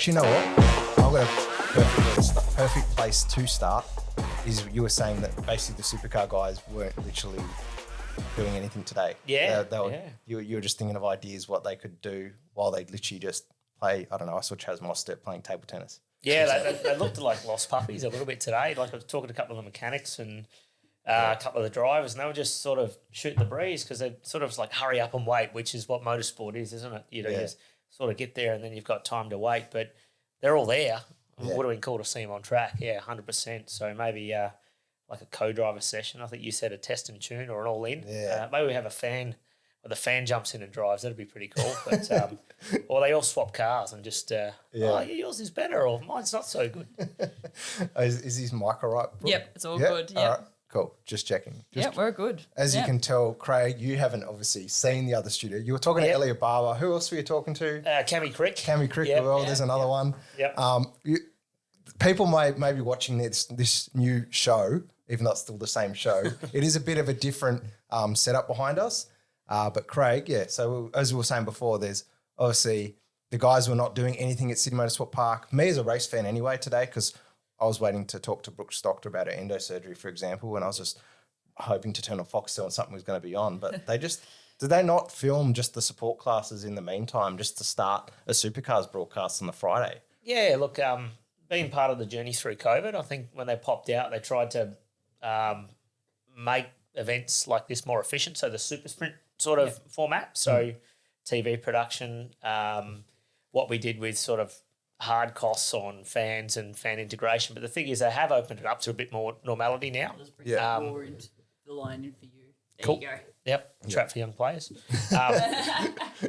Actually, you know what? I've got a perfect place to start. Is you were saying that basically the supercar guys weren't literally doing anything today. Yeah. You were just thinking of ideas what they could do while they literally just play. I don't know. I saw Chaz Mostert playing table tennis. Yeah, they looked like lost puppies a little bit today. Like I was talking to a couple of the mechanics and a couple of the drivers, and they were just sort of shooting the breeze because they sort of like hurry up and wait, which is what motorsport is, isn't it? You just sort of get there and then you've got time to wait. But they're all there. Yeah. Would have been cool to see them on track. Yeah, 100%. So maybe like a co-driver session. I think you said a test and tune or an all-in. Yeah. Maybe we have a fan, or the fan jumps in and drives. That'd be pretty cool. But or they all swap cars and just, yours is better or mine's not so good. Is his mic all right, Brooke? Yep, it's all good. Yep. All right, cool. Just checking. We're good. As you can tell, Craig, you haven't obviously seen the other studio. You were talking to Elliott Barbour. Who else were you talking to? Cammy Crick. Cammy Crick as well. There's another one. Yep. People may be watching this new show, even though it's still the same show. It is a bit of a different setup behind us. But Craig, so as we were saying before, there's obviously the guys were not doing anything at Sydney Motorsport Park. Me as a race fan anyway today, because I was waiting to talk to Brooke's doctor about her endo surgery, for example, and I was just hoping to turn on Foxtel and something was going to be on. But did they not film just the support classes in the meantime, just to start a Supercars broadcast on the Friday? Yeah, look, being part of the journey through COVID, I think when they popped out, they tried to make events like this more efficient. So the super sprint sort of format. So TV production, what we did with sort of hard costs on fans and fan integration. But the thing is they have opened it up to a bit more normality now. I'll just bring more into the line in for you. There you go. Yep, trap for young players.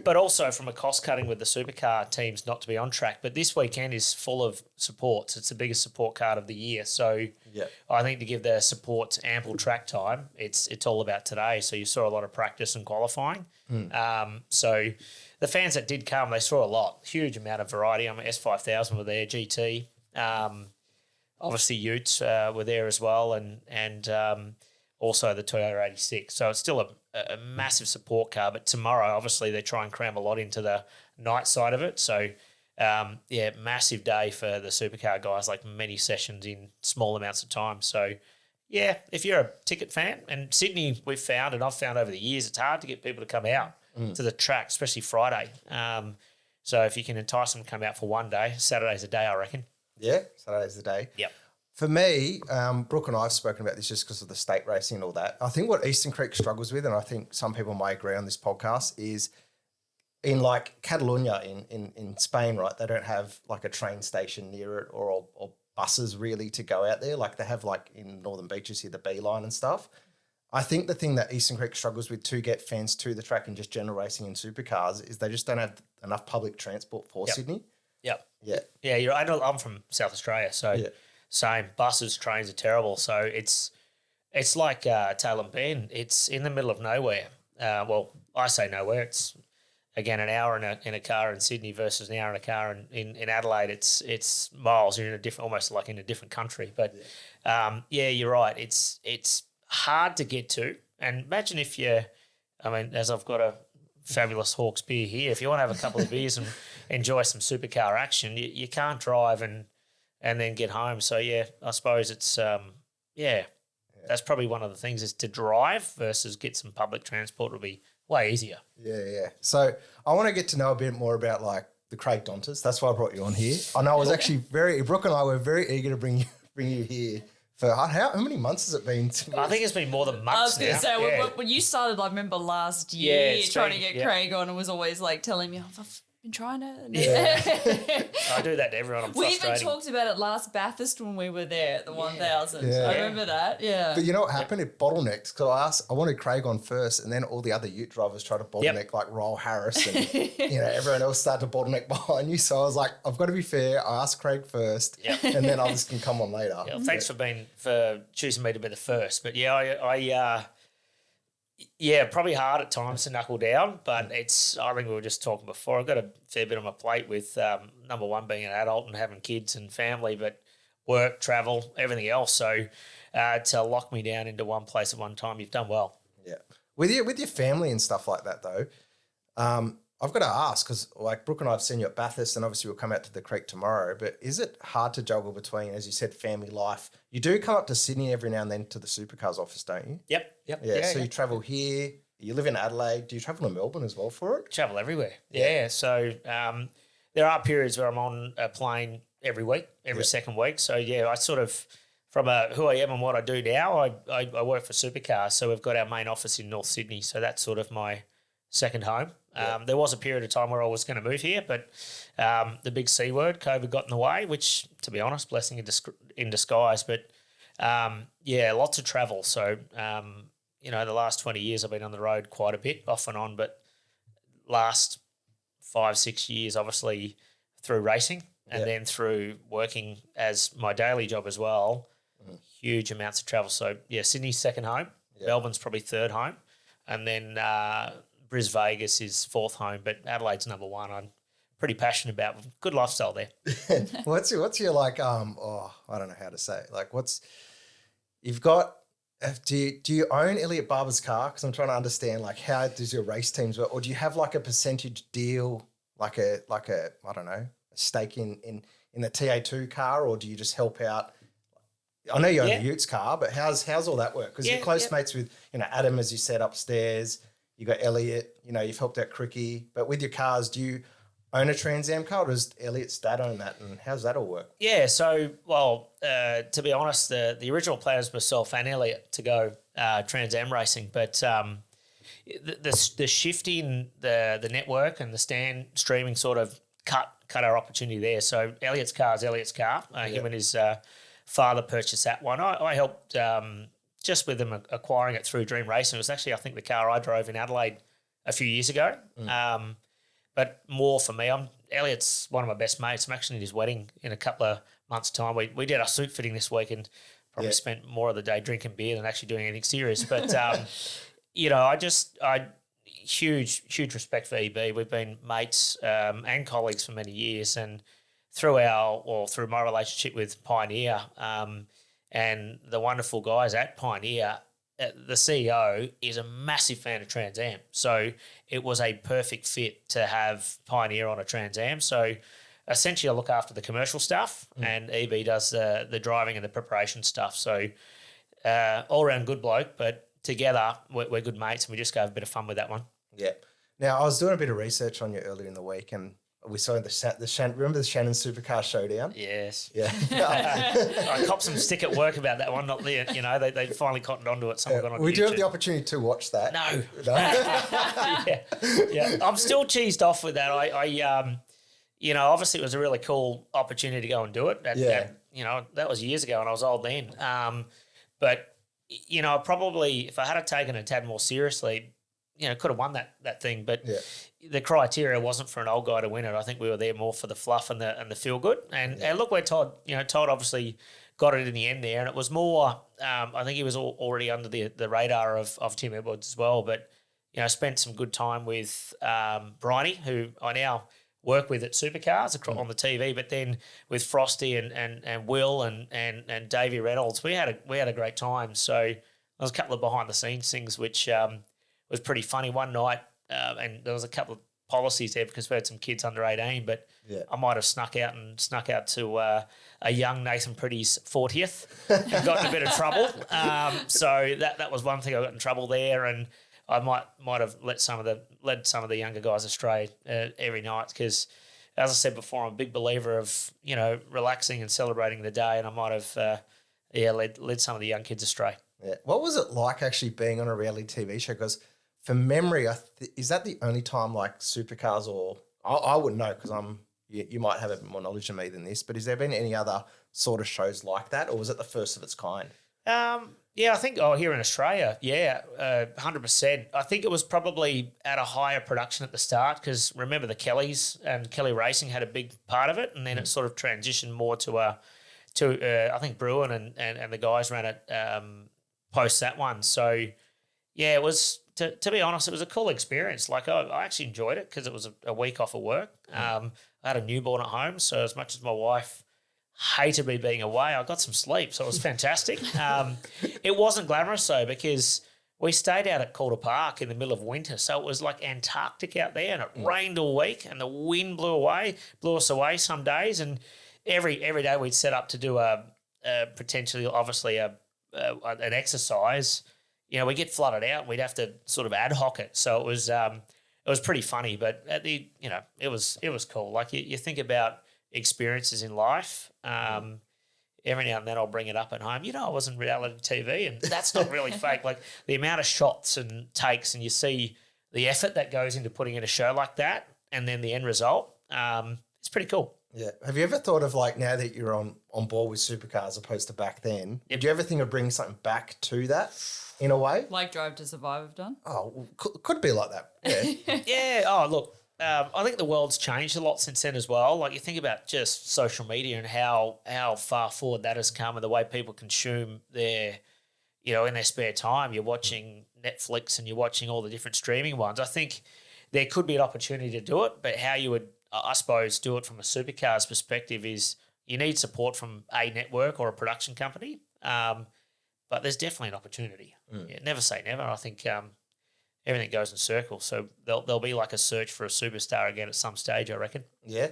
But also from a cost cutting with the supercar teams not to be on track. But this weekend is full of supports. It's the biggest support card of the year. So I think to give the supports ample track time, it's all about today. So you saw a lot of practice and qualifying. So the fans that did come, they saw a lot, huge amount of variety. I mean, S5000 were there, GT. Obviously Utes were there as well and also the Toyota 86. So it's still a massive support car. But tomorrow, obviously, they try and cram a lot into the night side of it. So, massive day for the supercar guys, like many sessions in small amounts of time. So, if you're a ticket fan, and Sydney we've found, and I've found over the years, it's hard to get people to come out to the track, especially Friday. So if you can entice them to come out for one day, Saturday's a day, I reckon. Yeah, Saturday's the day. Yep. For me, Brooke and I have spoken about this just because of the state racing and all that. I think what Eastern Creek struggles with, and I think some people may agree on this podcast, is in like Catalonia in Spain, right? They don't have like a train station near it or buses really to go out there. Like they have like in Northern Beaches here, the B line and stuff. I think the thing that Eastern Creek struggles with to get fans to the track and just general racing in supercars is they just don't have enough public transport for Sydney. Yep. Yeah. Yeah, you're right. I'm from South Australia, so... Yeah. Same. Buses, trains are terrible. So it's like Tailem Bend. It's in the middle of nowhere. Well, I say nowhere. It's, again, an hour in a car in Sydney versus an hour in a car in Adelaide. It's miles. You're in a different, almost like in a different country. But, you're right. It's hard to get to. And imagine if as I've got a fabulous Hawke's beer here, if you want to have a couple of beers and enjoy some supercar action, you can't drive and then get home. So, I suppose it's, that's probably one of the things is to drive versus get some public transport will be way easier. Yeah. So I want to get to know a bit more about like the Craig Dontas. That's why I brought you on here. I know I was actually Brooke and I were very eager to bring you here. For how many months has it been? I think it's been more than months. I was going to say, when you started, I remember last year trying to get Craig on and was always like telling me, I've been trying to. Yeah. I do that to everyone. I'm frustrating. We even talked about it last Bathurst when we were there at the 1000. Yeah. I remember that. Yeah. But you know what happened? It bottlenecked because I wanted Craig on first, and then all the other Ute drivers tried to bottleneck like Roll Harris, and everyone else started to bottleneck behind you. So I was like, I've got to be fair. I asked Craig first, and then others can come on later. Yeah, thanks for choosing me to be the first. But probably hard at times to knuckle down, but I think we were just talking before, I've got a fair bit on my plate with number one being an adult and having kids and family, but work, travel, everything else. So to lock me down into one place at one time, you've done well. Yeah. With your family and stuff like that though, I've got to ask, because like Brooke and I have seen you at Bathurst, and obviously we'll come out to the creek tomorrow, but is it hard to juggle between, as you said, family life? You do come up to Sydney every now and then to the Supercars office, don't you? Yep. Yeah, so you travel here, you live in Adelaide. Do you travel to Melbourne as well for it? Travel everywhere. Yeah. So there are periods where I'm on a plane every week, every second week. So, I sort of, from who I am and what I do now, I work for Supercars. So we've got our main office in North Sydney. So that's sort of my second home. There was a period of time where I was going to move here, but the big C word, COVID, got in the way, which, to be honest, blessing in disguise. But, lots of travel. So, the last 20 years I've been on the road quite a bit, off and on, but last 5-6 years, obviously, through racing and then through working as my daily job as well, huge amounts of travel. So, Sydney's second home. Melbourne's probably third home. And then Bris Vegas is fourth home, but Adelaide's number one. I'm pretty passionate about. Good lifestyle there. What's your like? I don't know how to say it. Like, you've got? Do you own Elliott Barbour's car? Because I'm trying to understand like how does your race teams work, or do you have like a percentage deal, like a I don't know, a stake in the TA2 car, or do you just help out? I know you own the Utes car, but how's all that work? Because you're close mates with Adam, as you said, upstairs. You got Elliot, you've helped out Cricky. But with your cars, do you own a Trans Am car, or does Elliot's dad own that? And how's that all work? Yeah, so, to be honest, the original plan was myself and Elliot to go Trans Am racing. But the shift in the network and the stand streaming sort of cut our opportunity there. So Elliot's car is Elliot's car. Him and his father purchased that one. I helped just with them acquiring it through Dream Racing. It was actually, I think, the car I drove in Adelaide a few years ago. But more for me, Elliot's one of my best mates. I'm actually at his wedding in a couple of months' time. We did our suit fitting this week and probably spent more of the day drinking beer than actually doing anything serious. But, I huge respect for EB. We've been mates and colleagues for many years, and through my relationship with Pioneer and the wonderful guys at Pioneer, the CEO is a massive fan of Trans Am. So it was a perfect fit to have Pioneer on a Trans Am. So essentially I look after the commercial stuff and EB does the driving and the preparation stuff. So all around good bloke, but together we're good mates, and we just go have a bit of fun with that one. Yeah. Now, I was doing a bit of research on you earlier in the week, and we saw remember the Shannons Supercar Showdown? Yes. Yeah. I copped some stick at work about that one. They finally cottoned onto it. Someone got on we YouTube. do have the opportunity to watch that. No. Yeah. I'm still cheesed off with that. Obviously it was a really cool opportunity to go and do it. That was years ago, and I was old then. But probably if I had taken it a tad more seriously, could have won that thing, but the criteria wasn't for an old guy to win it. I think we were there more for the fluff and the feel good. And look where Todd obviously got it in the end there, and it was more. I think he was already under the radar of Tim Edwards as well. But spent some good time with Bryony, who I now work with at Supercars on the TV. But then with Frosty and Will and Davey Reynolds, we had a great time. So there was a couple of behind the scenes things which. Was pretty funny one night, and there was a couple of policies there because we had some kids under 18, but I might have snuck out to a young Nathan Pretty's 40th and got in a bit of trouble. So that was one thing. I got in trouble there, and I might have led some of the younger guys astray every night because, as I said before, I'm a big believer of relaxing and celebrating the day, and I might have led some of the young kids astray. Yeah. What was it like actually being on a reality TV show? Because from memory, is that the only time like Supercars, or I wouldn't know because you might have a bit more knowledge than me than this, but has there been any other sort of shows like that, or was it the first of its kind? I think here in Australia, 100%. I think it was probably at a higher production at the start because remember the Kellys and Kelly Racing had a big part of it, and then it sort of transitioned more to I think Bruin and the guys ran it post that one. So it was. To be honest, it was a cool experience. Like I actually enjoyed it because it was a week off of work. I had a newborn at home, so as much as my wife hated me being away, I got some sleep, so it was fantastic. It wasn't glamorous though because we stayed out at Calder Park in the middle of winter, so it was like Antarctic out there, and it rained all week, and the wind blew us away some days, and every day we'd set up to do potentially, obviously, an exercise. You know, we get flooded out, and we'd have to sort of ad hoc it. So it was pretty funny, but it was cool. Like you think about experiences in life. Every now and then I'll bring it up at home. You know, I was in reality TV, and that's not really fake. Like the amount of shots and takes, and you see the effort that goes into putting in a show like that, and then the end result. It's pretty cool. Yeah. Have you ever thought of, like, now that you're on board with supercars opposed to back then, did you ever think of bringing something back to that in a way? Like Drive to Survive have done? Oh, well, could be like that. Yeah. Yeah. Oh, look, I think the world's changed a lot since then as well. Like you think about just social media and how far forward that has come, and the way people consume their, in their spare time. You're watching Netflix and you're watching all the different streaming ones. I think there could be an opportunity to do it, but how you would, I suppose, do it from a supercars perspective is you need support from a network or a production company. But there's definitely an opportunity. Yeah, never say never. I think everything goes in circles. So there'll be like a search for a superstar again at some stage, I reckon. Yeah.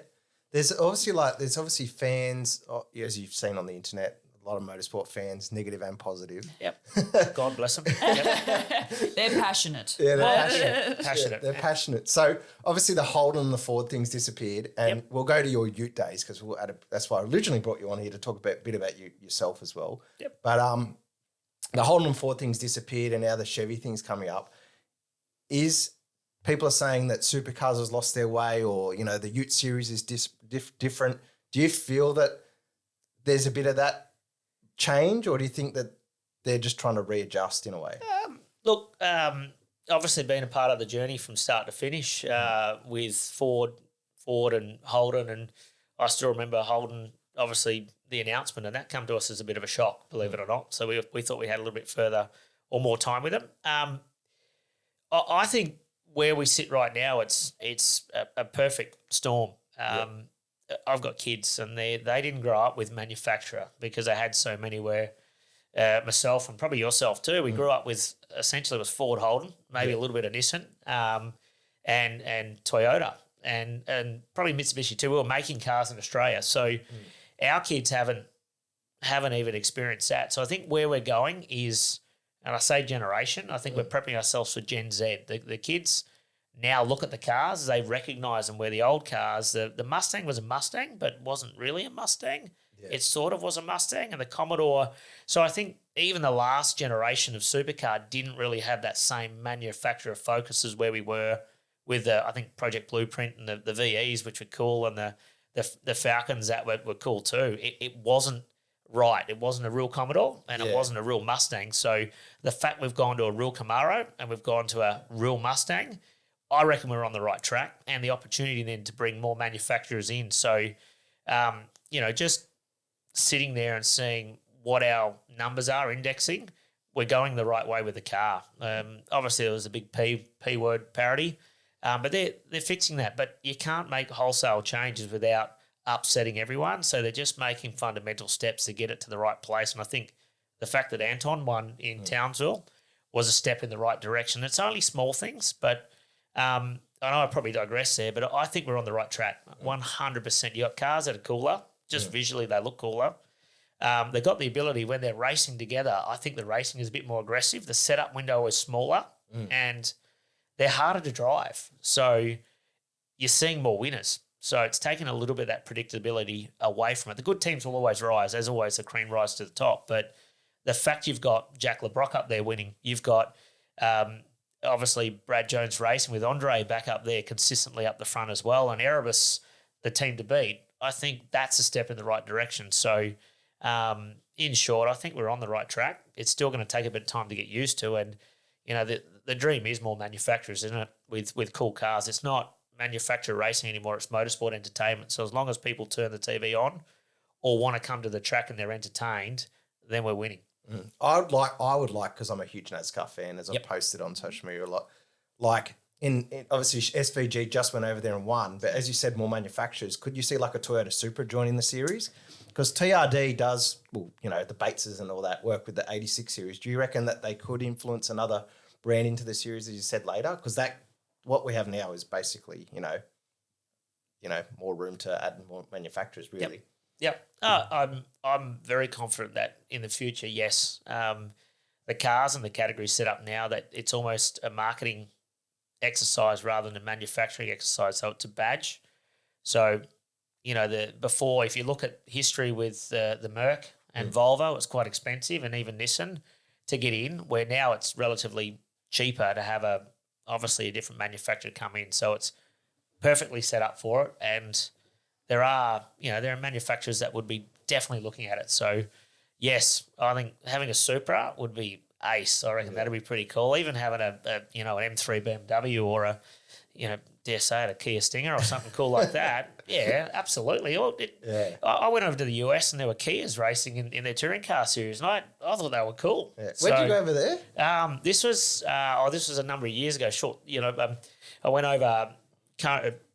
There's obviously fans, as you've seen on the internet, a lot of motorsport fans, negative and positive. Yep. God bless them. Yep. They're passionate. Yeah, they're passionate. Yeah, they're passionate. So obviously the Holden and the Ford things disappeared, and we'll go to your Ute days because that's why I originally brought you on here to talk a bit about yourself as well. Yep. But the Holden and Ford things disappeared, and now the Chevy thing's coming up. People are saying that supercars has lost their way, or the Ute series is different. Do you feel that there's a bit of that change, or do you think that they're just trying to readjust in a way? Look, obviously being a part of the journey from start to finish with Ford and Holden, and I still remember Holden, obviously the announcement, and that come to us as a bit of a shock, believe it or not. So we thought we had a little bit further or more time with them. I think where we sit right now, it's a perfect storm. I've got kids, and they didn't grow up with manufacturer because they had so many where myself and probably yourself too, we grew up with essentially was Ford, Holden, maybe a little bit of Nissan, and Toyota and probably Mitsubishi too. We were making cars in Australia. So our kids haven't even experienced that. So I think where we're going is, and I say generation, I think we're prepping ourselves for Gen Z. The kids now look at the cars, they recognise them, where the old cars, the Mustang was a Mustang, but wasn't really a Mustang. Yeah. It sort of was a Mustang, and the Commodore. So I think even the last generation of supercar didn't really have that same manufacturer focus as where we were with I think Project Blueprint and the VEs, which were cool, and the Falcons that were cool too. It wasn't right. It wasn't a real Commodore, and it wasn't a real Mustang. So the fact we've gone to a real Camaro and we've gone to a real Mustang, I reckon we're on the right track, and the opportunity then to bring more manufacturers in. So, just sitting there and seeing what our numbers are indexing, we're going the right way with the car. Obviously, there was a big P word parity, but they're fixing that. But you can't make wholesale changes without upsetting everyone. So they're just making fundamental steps to get it to the right place. And I think the fact that Anton won in Townsville was a step in the right direction. It's only small things, but I know I probably digress there, but I think we're on the right track. 100%. You got cars that are cooler. Just visually, they look cooler. They've got the ability when they're racing together. I think the racing is a bit more aggressive. The setup window is smaller, and they're harder to drive. So you're seeing more winners. So it's taken a little bit of that predictability away from it. The good teams will always rise. As always, the cream rises to the top. But the fact you've got Jack LeBrock up there winning, you've got obviously Brad Jones Racing with Andre back up there consistently up the front as well, and Erebus, the team to beat, I think that's a step in the right direction. So in short, I think we're on the right track. It's still going to take a bit of time to get used to, and the dream is more manufacturers, isn't it, with cool cars. It's not manufacturer racing anymore, it's motorsport entertainment. So as long as people turn the TV on or want to come to the track and they're entertained, then we're winning. I would like, because I'm a huge NASCAR fan, as I've posted on social media a lot, like obviously SVG just went over there and won, but as you said, more manufacturers. Could you see like a Toyota Supra joining the series? Because TRD does, well, you know, the Bateses and all that work with the 86 series. Do you reckon that they could influence another brand into the series, as you said later? Because what we have now is basically, you know, more room to add more manufacturers, really. Yep. I'm very confident that in the future, yes, the cars and the category set up now that it's almost a marketing exercise rather than a manufacturing exercise. So it's a badge. So, you know, before, if you look at history with the Merc and Volvo, it was quite expensive, and even Nissan to get in, where now it's relatively cheaper to have obviously a different manufacturer come in. So it's perfectly set up for it. And there are manufacturers that would be definitely looking at it. So yes, I think having a Supra would be ace. I reckon that'd be pretty cool. Even having an M3 BMW or dare say it, a Kia Stinger or something cool like that. Yeah, absolutely. I went over to the US and there were Kias racing in their touring car series, and I thought they were cool. Yeah. Where'd you go over there? This was a number of years ago. I went over.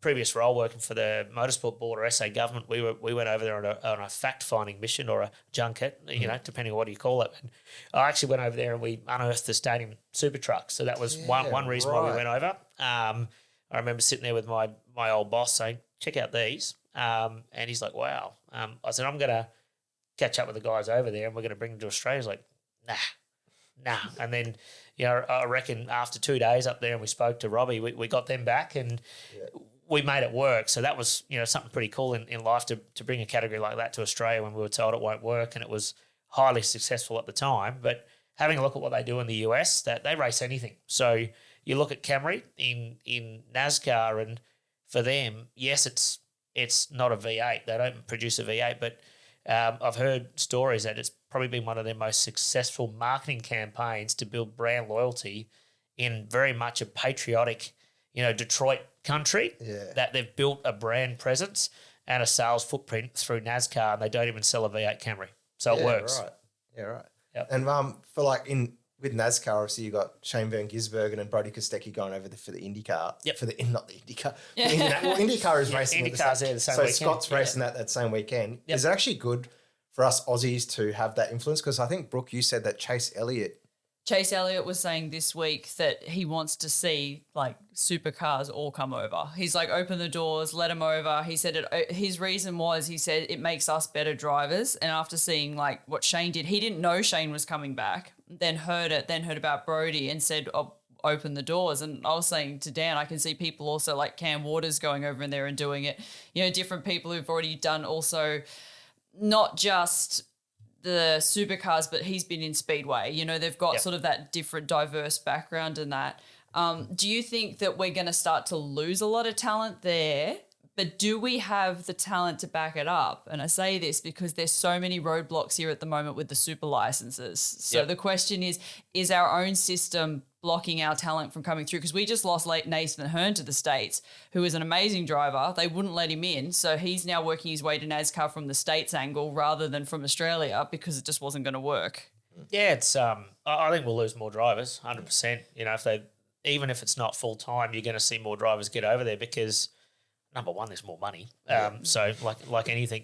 Previous role working for the Motorsport Board or SA government, we went over there on a fact-finding mission or a junket, depending on what you call it. And I actually went over there and we unearthed the stadium super trucks. So that was one reason why we went over. I remember sitting there with my old boss saying, check out these. And he's like, wow. I said, I'm going to catch up with the guys over there and we're going to bring them to Australia. He's like, nah. And then, I reckon after 2 days up there and we spoke to Robbie, we got them back and we made it work. So that was, something pretty cool in life to bring a category like that to Australia when we were told it won't work, and it was highly successful at the time. But having a look at what they do in the US, that they race anything. So you look at Camry in NASCAR, and for them, yes, it's not a V8. They don't produce a V8, but I've heard stories that it's probably been one of their most successful marketing campaigns to build brand loyalty in very much a patriotic, Detroit country, that they've built a brand presence and a sales footprint through NASCAR, and they don't even sell a V8 Camry. So it works. Right. Yeah, right. Yep. And with NASCAR, obviously you got Shane Van Gisbergen and Brody Kostecki going over for the IndyCar. Yep. Not the IndyCar. Well, IndyCar is racing. IndyCar's there the same weekend. So Scott's racing that same weekend. Yep. Is it actually good for us Aussies to have that influence? Because I think, Brooke, you said that Chase Elliott was saying this week that he wants to see like supercars all come over. He's like, open the doors, let them over. He said his reason was, he said it makes us better drivers. And after seeing like what Shane did, he didn't know Shane was coming back, then heard about Brody and said, open the doors. And I was saying to Dan, I can see people also like Cam Waters going over in there and doing it. Different people who've already done also not just the supercars, but he's been in Speedway. They've got sort of that different, diverse background in that. Do you think that we're going to start to lose a lot of talent there? But do we have the talent to back it up? And I say this because there's so many roadblocks here at the moment with the super licenses. So the question is our own system blocking our talent from coming through? Because we just lost Nathan Hearn to the States, who is an amazing driver. They wouldn't let him in. So he's now working his way to NASCAR from the States angle rather than from Australia because it just wasn't going to work. Yeah, it's I think we'll lose more drivers, 100%. Even if it's not full time, you're going to see more drivers get over there because number one, there's more money. So like anything,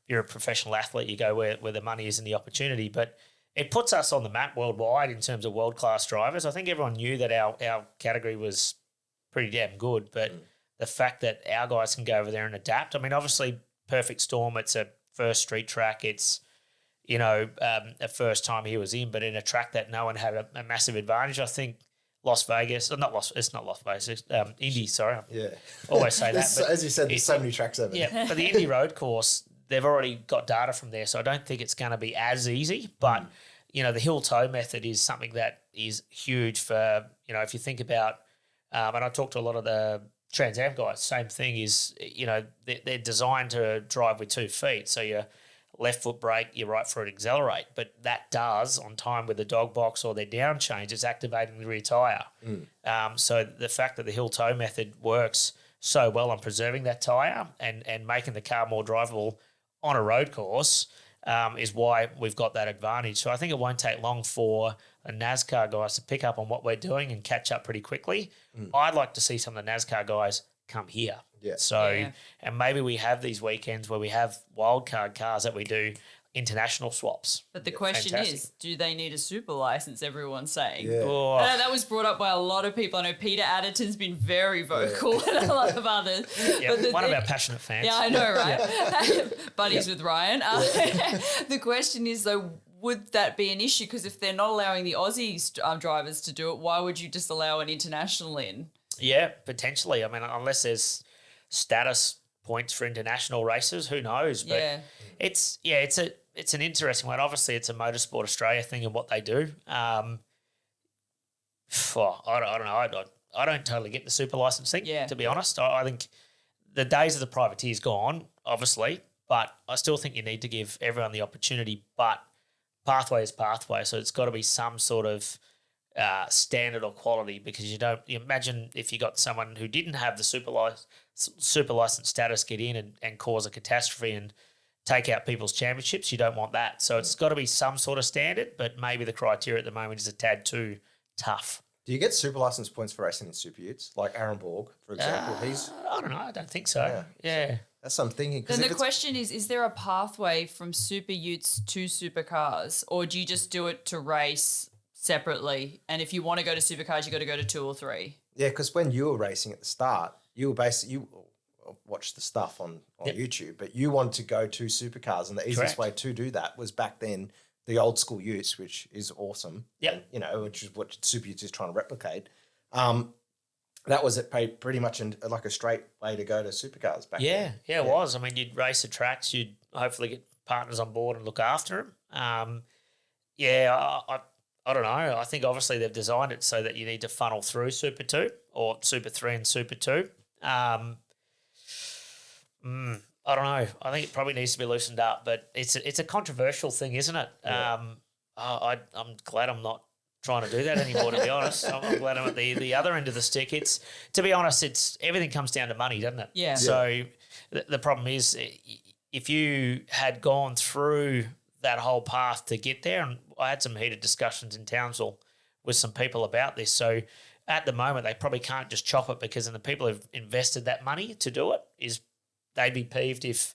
you're a professional athlete, you go where the money is and the opportunity. But it puts us on the map worldwide in terms of world-class drivers. I think everyone knew that our category was pretty damn good, but the fact that our guys can go over there and adapt, I mean, obviously, Perfect Storm, it's a first street track. It's, a first time he was in, but in a track that no one had a massive advantage. I think Las Vegas, it's not Las Vegas, it's Indy, sorry. Yeah. Always say that. But as you said, there's so many tracks over there. Yeah, but the Indy road course, they've already got data from there, so I don't think it's going to be as easy. But, the hill toe method is something that is huge for, if you think about, and I talked to a lot of the Trans Am guys, same thing is, they're designed to drive with 2 feet. So your left foot brake, your right foot accelerate. But that does, on time with the dog box or their down change, is activating the rear tyre. So the fact that the hill toe method works so well on preserving that tyre and making the car more drivable on a road course, is why we've got that advantage. So I think it won't take long for the NASCAR guys to pick up on what we're doing and catch up pretty quickly. I'd like to see some of the NASCAR guys come here. Yeah. So, and maybe we have these weekends where we have wildcard cars that we do international swaps. But the question is, do they need a super license, everyone's saying? Yeah. Oh, I know that was brought up by a lot of people. I know Peter Adderton's been very vocal and a lot of others. yeah, But one of our passionate fans. Yeah, I know, right? Buddies with Ryan. The question is, though, would that be an issue? Because if they're not allowing the Aussie drivers to do it, why would you just allow an international in? Yeah, potentially. I mean, unless there's status points for international races, who knows? But it's an interesting one. Obviously, it's a Motorsport Australia thing and what they do. I don't know. I don't totally get the super licensing, to be honest. I think the days of the privateer's gone, obviously, but I still think you need to give everyone the opportunity. But pathway is pathway, so it's got to be some sort of standard or quality, because you imagine if you got someone who didn't have the super license status get in and cause a catastrophe and take out people's championships. You don't want that. So it's got to be some sort of standard, but maybe the criteria at the moment is a tad too tough. Do you get super license points for racing in SuperUtes? Like Aaron Borg, for example. I don't know. I don't think so. Yeah. That's what I'm thinking. Then the question is there a pathway from SuperUtes to supercars, or do you just do it to race separately? And if you want to go to supercars, you got to go to 2 or 3. Yeah, because when you were racing at the start, you watched the stuff on YouTube, but you wanted to go to supercars, and the easiest way to do that was back then the old school Utes, which is awesome. Yeah, which is what SuperUtes is trying to replicate. That was pretty much like a straight way to go to supercars back then. Yeah, it was. I mean, you'd race the tracks, you'd hopefully get partners on board and look after them. I don't know. I think obviously they've designed it so that you need to funnel through Super 2 or Super 3 and Super 2. I don't know. I think it probably needs to be loosened up, but it's a controversial thing, isn't it? Yeah. I'm glad I'm not trying to do that anymore, to be honest. I'm glad I'm at the other end of the stick. To be honest, everything comes down to money, doesn't it? Yeah. So the problem is, if you had gone through that whole path to get there, and I had some heated discussions in Townsville with some people about this. So at the moment, they probably can't just chop it, because then the people who've invested that money to do it they'd be peeved if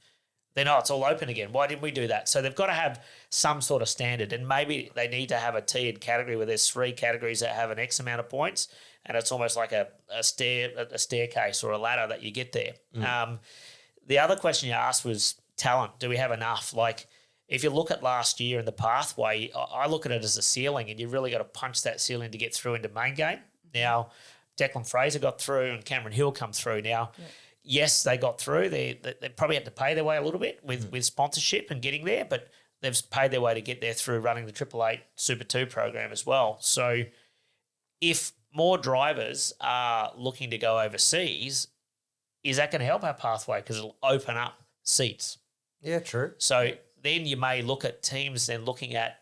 they know it's all open again. Why didn't we do that? So they've got to have some sort of standard, and maybe they need to have a tiered category where there's 3 categories that have an X amount of points, and it's almost like a staircase or a ladder that you get there. The other question you asked was talent. Do we have enough? Like, if you look at last year in the pathway, I look at it as a ceiling, and you really got to punch that ceiling to get through into main game. Now, Declan Fraser got through and Cameron Hill come through. Now, yes, they got through. They probably had to pay their way a little bit with sponsorship and getting there, but they've paid their way to get there through running the 888 Super 2 program as well. So if more drivers are looking to go overseas, is that going to help our pathway? Because it'll open up seats. Yeah, true. So then you may look at teams then looking at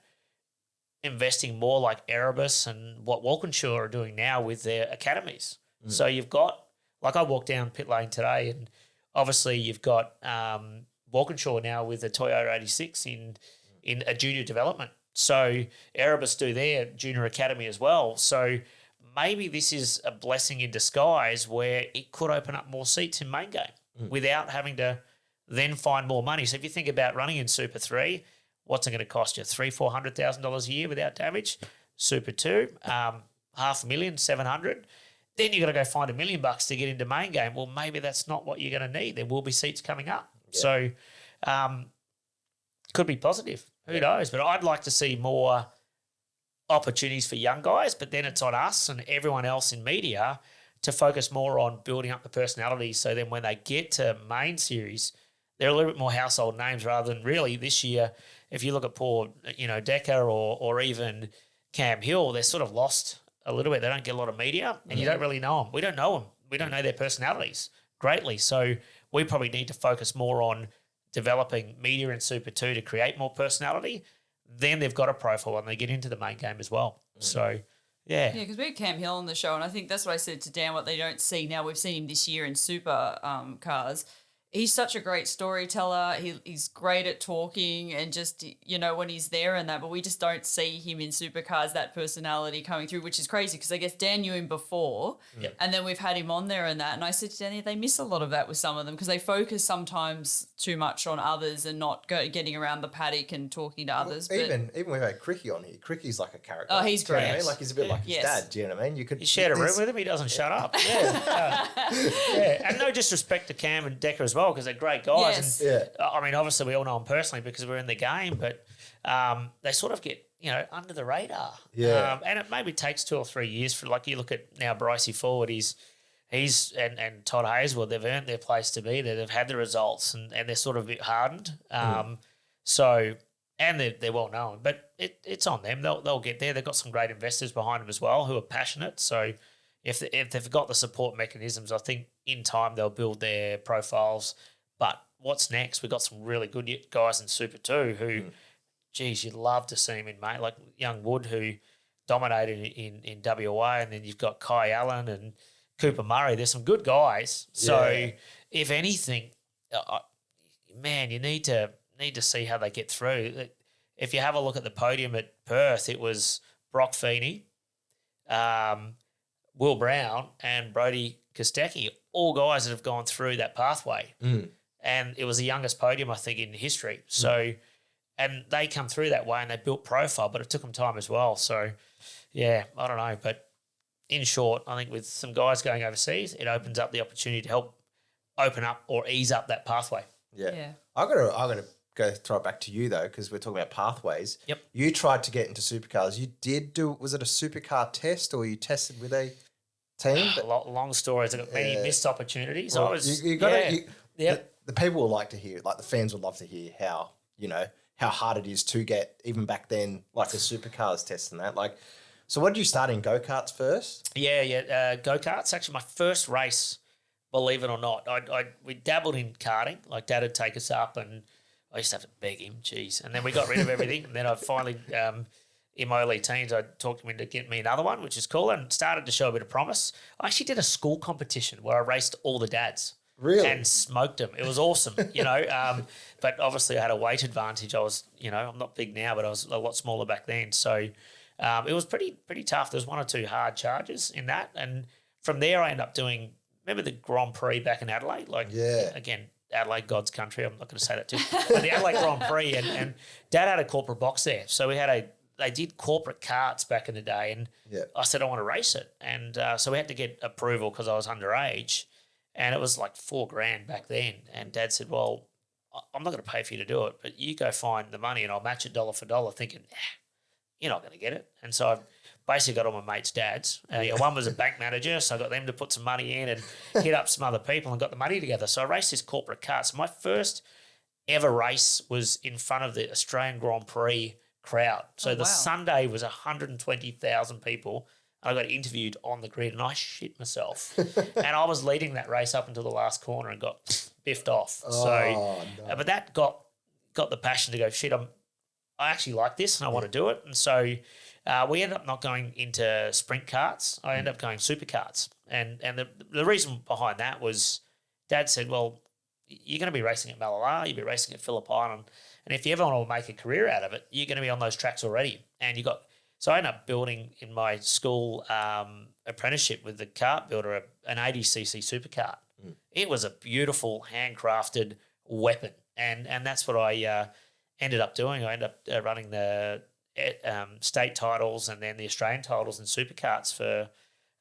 investing more like Erebus and what Walkinshaw are doing now with their academies. So you've got, like I walked down pit lane today, and obviously you've got Walkinshaw now with the Toyota 86 in a junior development. So Erebus do their junior academy as well. So maybe this is a blessing in disguise where it could open up more seats in main game without having to then find more money. So if you think about running in Super 3, what's it going to cost you? $300,000-$400,000 a year without damage. Super 2, $500,000, $700,000. Then you got to go find $1 million to get into main game. Well, maybe that's not what you're going to need. There will be seats coming up. Yeah. So could be positive. Who knows? But I'd like to see more opportunities for young guys, but then it's on us and everyone else in media to focus more on building up the personalities, so then when they get to main series, they're a little bit more household names, rather than really this year, if you look at poor, Decker or even Cam Hill, they're sort of lost a little bit. They don't get a lot of media, and you don't really know them. We don't know them. We don't know their personalities greatly. So we probably need to focus more on developing media in Super 2 to create more personality. Then they've got a profile and they get into the main game as well. So, yeah. Yeah, because we had Cam Hill on the show, and I think that's what I said to Dan, what they don't see now. We've seen him this year in super cars, he's such a great storyteller. He's great at talking and just, you know, when he's there and that, but we just don't see him in Supercars, that personality coming through, which is crazy because I guess Dan knew him before and then we've had him on there and that. And I said to Danny, they miss a lot of that with some of them because they focus sometimes too much on others and not getting around the paddock and talking to others. Even we've had Cricky on here. Cricky's like a character. Oh, he's great. You know what I mean? Like he's a bit like his dad. Do you know what I mean? You shared a room with him. He doesn't shut up. Yeah. And no disrespect to Cam and Decker as well because they're great guys. Yes. And, I mean, obviously we all know them personally because we're in the game, but they sort of get, you know, under the radar. Yeah. And it maybe takes 2 or 3 years for, like, you look at now Brycey Forward, he's and Todd Hazelwood, they've earned their place to be there. They've had the results and they're sort of a bit hardened. So, and they're well known, but it's on them. They'll get there. They've got some great investors behind them as well who are passionate. So if they've got the support mechanisms, I think in time they'll build their profiles. But what's next? We've got some really good guys in Super 2 who, geez, you'd love to see him in, mate. Like young Wood who dominated in WA, and then you've got Kai Allen and Cooper Murray. There's some good guys. So if anything, man, you need to see how they get through. If you have a look at the podium at Perth, it was Brock Feeney, Will Brown and Brodie Kostecki, all guys that have gone through that pathway. And it was the youngest podium, I think, in history. So, and they come through that way and they built profile, but it took them time as well. So, yeah, I don't know. But in short, I think with some guys going overseas, it opens up the opportunity to help open up or ease up that pathway. Yeah. I gotta go throw it back to you though, because we're talking about pathways. Yep. You tried to get into supercars. You did was it a supercar test or you tested with a team? Long stories. I got many missed opportunities. Well, I was the people will like to hear, like the fans would love to hear how, you know, how hard it is to get, even back then, like the supercars test and that. Like, so what did you start in, go-karts first? Yeah. Go-karts. Actually, my first race, believe it or not, we dabbled in karting. Like, Dad would take us up and I used to have to beg him, geez. And then we got rid of everything. And then I finally, in my early teens, I talked him into getting me another one, which is cool, and started to show a bit of promise. I actually did a school competition where I raced all the dads. Really? And smoked them. It was awesome, you know. But obviously I had a weight advantage. I was, you know, I'm not big now, but I was a lot smaller back then. So it was pretty tough. There was 1 or 2 hard charges in that. And from there I ended up doing, remember the Grand Prix back in Adelaide? Like, again, Adelaide, God's country. I'm not going to say that too. But the Adelaide Grand Prix, and Dad had a corporate box there. So they did corporate karts back in the day. And I said, I want to race it. And so we had to get approval because I was underage. And it was like $4,000 back then. And Dad said, well, I'm not going to pay for you to do it, but you go find the money and I'll match it dollar for dollar, thinking, you're not going to get it. And so I basically got all my mates' dads. One was a bank manager, so I got them to put some money in and hit up some other people and got the money together. So I raced this corporate car. So my first ever race was in front of the Australian Grand Prix crowd. So the Sunday was 120,000 people. I got interviewed on the grid and I shit myself. And I was leading that race up until the last corner and got biffed off. But that got the passion to go, shit, I actually like this and I want to do it. And so we ended up not going into sprint karts. I ended up going supercars. And the reason behind that was Dad said, well, you're going to be racing at Mallala, you'll be racing at Phillip Island. And if you ever want to make a career out of it, you're going to be on those tracks already. And so I ended up building in my school apprenticeship with the kart builder an 80cc supercar. It was a beautiful handcrafted weapon, and that's what I ended up doing. I ended up running the state titles and then the Australian titles in supercarts for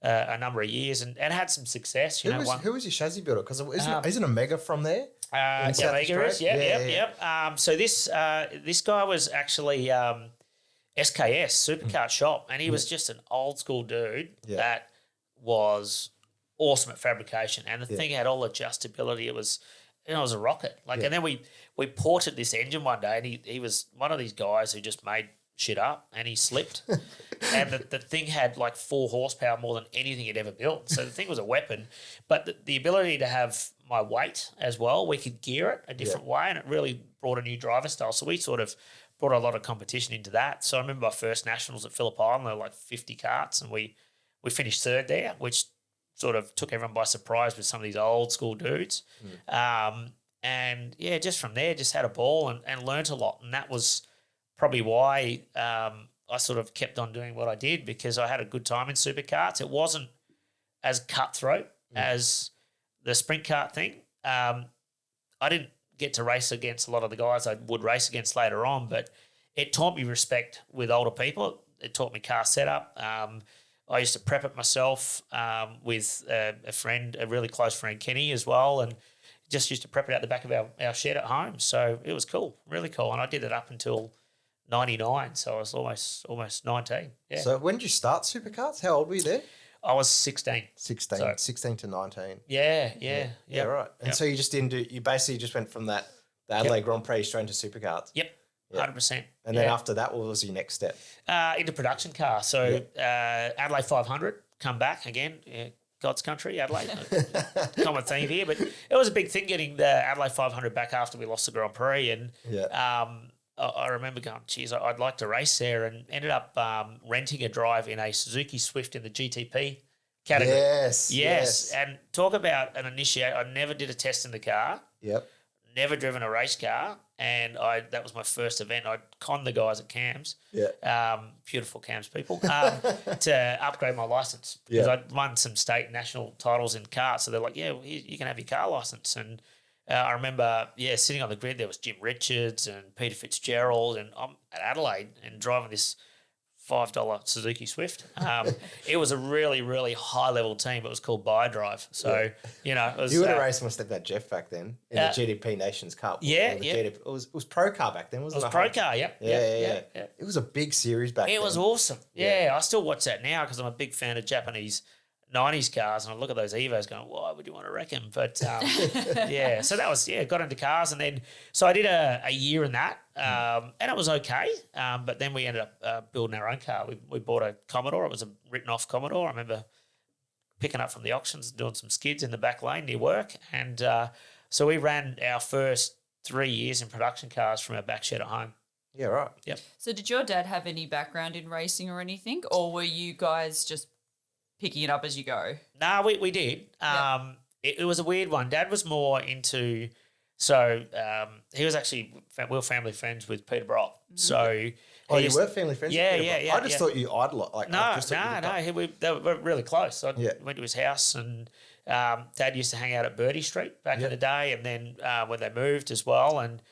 a number of years, and had some success. Who was your chassis builder? Because isn't Omega from there? Omega is, yep. So this guy was actually SKS Supercar Shop, and he was just an old school dude that was awesome at fabrication, and the thing had all adjustability. It was a rocket. And then we ported this engine one day, and he was one of these guys who just made shit up, and he slipped, and the thing had like 4 horsepower more than anything he'd ever built. So the thing was a weapon, but the ability to have my weight as well, we could gear it a different way, and it really brought a new driver style. So we sort of brought a lot of competition into that. So I remember my first nationals at Phillip Island, there were like 50 karts, and we finished 3rd there, which sort of took everyone by surprise with some of these old school dudes. And yeah, just from there, just had a ball and learnt a lot. And that was probably why I sort of kept on doing what I did, because I had a good time in supercarts. It wasn't as cutthroat as the sprint kart thing. I didn't get to race against a lot of the guys I would race against later on, but it taught me respect with older people. It taught me car setup. I used to prep it myself with a friend, a really close friend, Kenny, as well, and just used to prep it out the back of our shed at home. So it was cool, really cool. And I did it up until 99, so I was almost 19. Yeah. So when did you start supercarts? How old were you there? I was 16. 16, So- 16 to 19. Yeah, Right. And so you just didn't you basically just went from the Adelaide Grand Prix straight into supercarts. Yep, Yeah. 100%. And then after that, what was your next step? Into production car. So Adelaide 500, come back again. Yeah, God's country, Adelaide. Common theme here. But it was a big thing getting the Adelaide 500 back after we lost the Grand Prix. And I remember going, geez, I'd like to race there, and ended up renting a drive in a Suzuki Swift in the GTP category. Yes. And talk about an initiate. I never did a test in the car. Yep. Never driven a race car, and that was my first event. I conned the guys at CAMS, beautiful CAMS people, to upgrade my license, because I'd won some state and national titles in karts. So they're like, yeah, well, you can have your car license. And I remember, sitting on the grid, there was Jim Richards and Peter Fitzgerald, and I'm at Adelaide and driving this $5 Suzuki Swift. It was a really, really high-level team. It was called Biodrive. So, it was... You would have raced my stepdad Jeff back then in the GDP Nations Cup. It was pro car back then, wasn't it? It was pro car, yep. Yeah. It was a big series back then. It was awesome. Yeah, I still watch that now because I'm a big fan of Japanese 90s cars, and I look at those Evos going, why would you want to wreck them? But, so that was, got into cars, and then, so I did a year in that, and it was okay, but then we ended up building our own car. We bought a Commodore. It was a written-off Commodore. I remember picking up from the auctions, doing some skids in the back lane near work, and so we ran our first 3 years in production cars from our back shed at home. Yeah, right. Yep. So did your dad have any background in racing or anything, or were you guys just picking it up as you go? No, we did. It was a weird one. Dad was more into, he was actually, we were family friends with Peter Brock. So, you were family friends? Yeah, with Peter Brock? I just thought you idolized. They were really close. I went to his house, and Dad used to hang out at Birdie Street back in the day, and then when they moved as well, and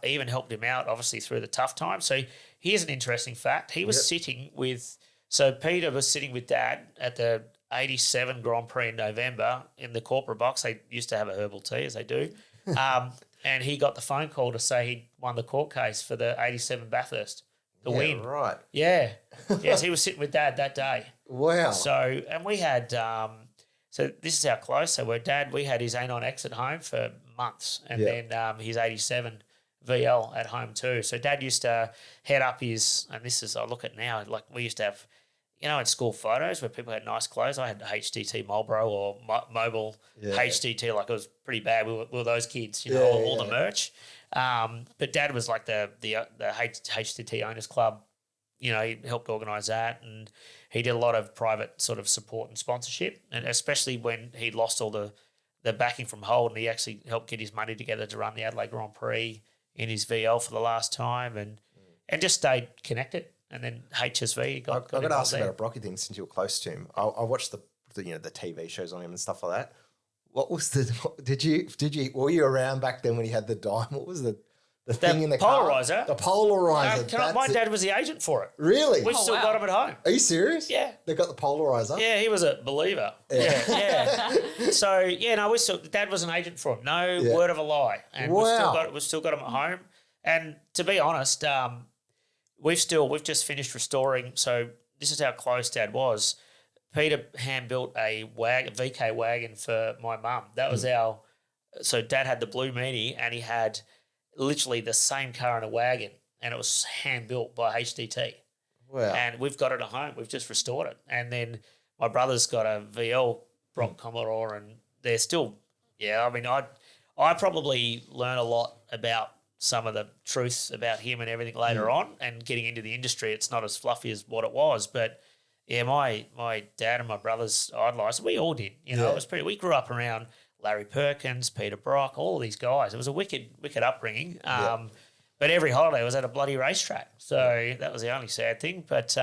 even helped him out, obviously, through the tough times. So here's an interesting fact. He was sitting with... So Peter was sitting with Dad at the 87 Grand Prix in November in the corporate box. They used to have a herbal tea, as they do. And he got the phone call to say he'd won the court case for the 87 Bathurst, the win. Right. Yeah. Yes, he was sitting with Dad that day. Wow. So, and we had, so this is how close they were. Dad, we had his A9X at home for months, and then his 87 VL at home too. So Dad used to head up his, and this is, I look at now, like we used to have, in school photos where people had nice clothes. I had the HDT Marlboro or mobile HDT, like it was pretty bad. We were those kids, all the merch. But Dad was like the HDT Owners Club. He helped organise that, and he did a lot of private sort of support and sponsorship, and especially when he lost all the backing from Holden, he actually helped get his money together to run the Adelaide Grand Prix in his VL for the last time, and just stayed connected. And then HSV got I've got to ask about a Brocky thing since you were close to him. I watched the TV shows on him and stuff like that. What was were you around back then when he had the dime? What was the thing in the polarizer? Car? The polarizer. My dad was the agent for it. Really? We've still got him at home. Are you serious? Yeah. They got the polarizer? Yeah, he was a believer. Yeah. So, Dad was an agent for him. No word of a lie. And we've still got him at home. And to be honest, we've just finished restoring. So this is how close Dad was. Peter hand built a VK wagon for my mum. That was so Dad had the Blue Meanie, and he had literally the same car in a wagon, and it was hand built by HDT. Wow. And we've got it at home. We've just restored it. And then my brother's got a VL Brock Commodore, and they're still, I probably learn a lot about some of the truths about him and everything later on, and getting into the industry. It's not as fluffy as what it was, but my dad and my brothers idolised. We all did, It was we grew up around Larry Perkins, Peter Brock, all of these guys. It was a wicked upbringing. But every holiday was at a bloody racetrack. So that was the only sad thing. But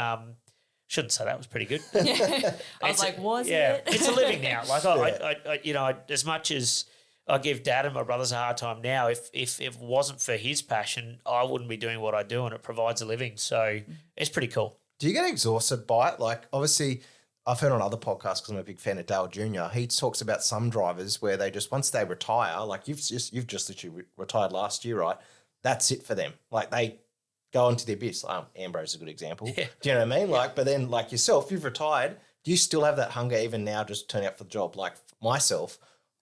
shouldn't say that was pretty good. I was like, was it? It's a living now. Like I as much as I give Dad and my brothers a hard time now, if it wasn't for his passion, I wouldn't be doing what I do, and it provides a living. So it's pretty cool. Do you get exhausted by it? Like, obviously, I've heard on other podcasts, because I'm a big fan of Dale Jr., he talks about some drivers where they just, once they retire, like you've just literally retired last year, right? That's it for them. Like, they go into their business. Ambrose is a good example. Yeah. Do you know what I mean? Like, but then, like yourself, you've retired. Do you still have that hunger even now, just turning up for the job? Like myself,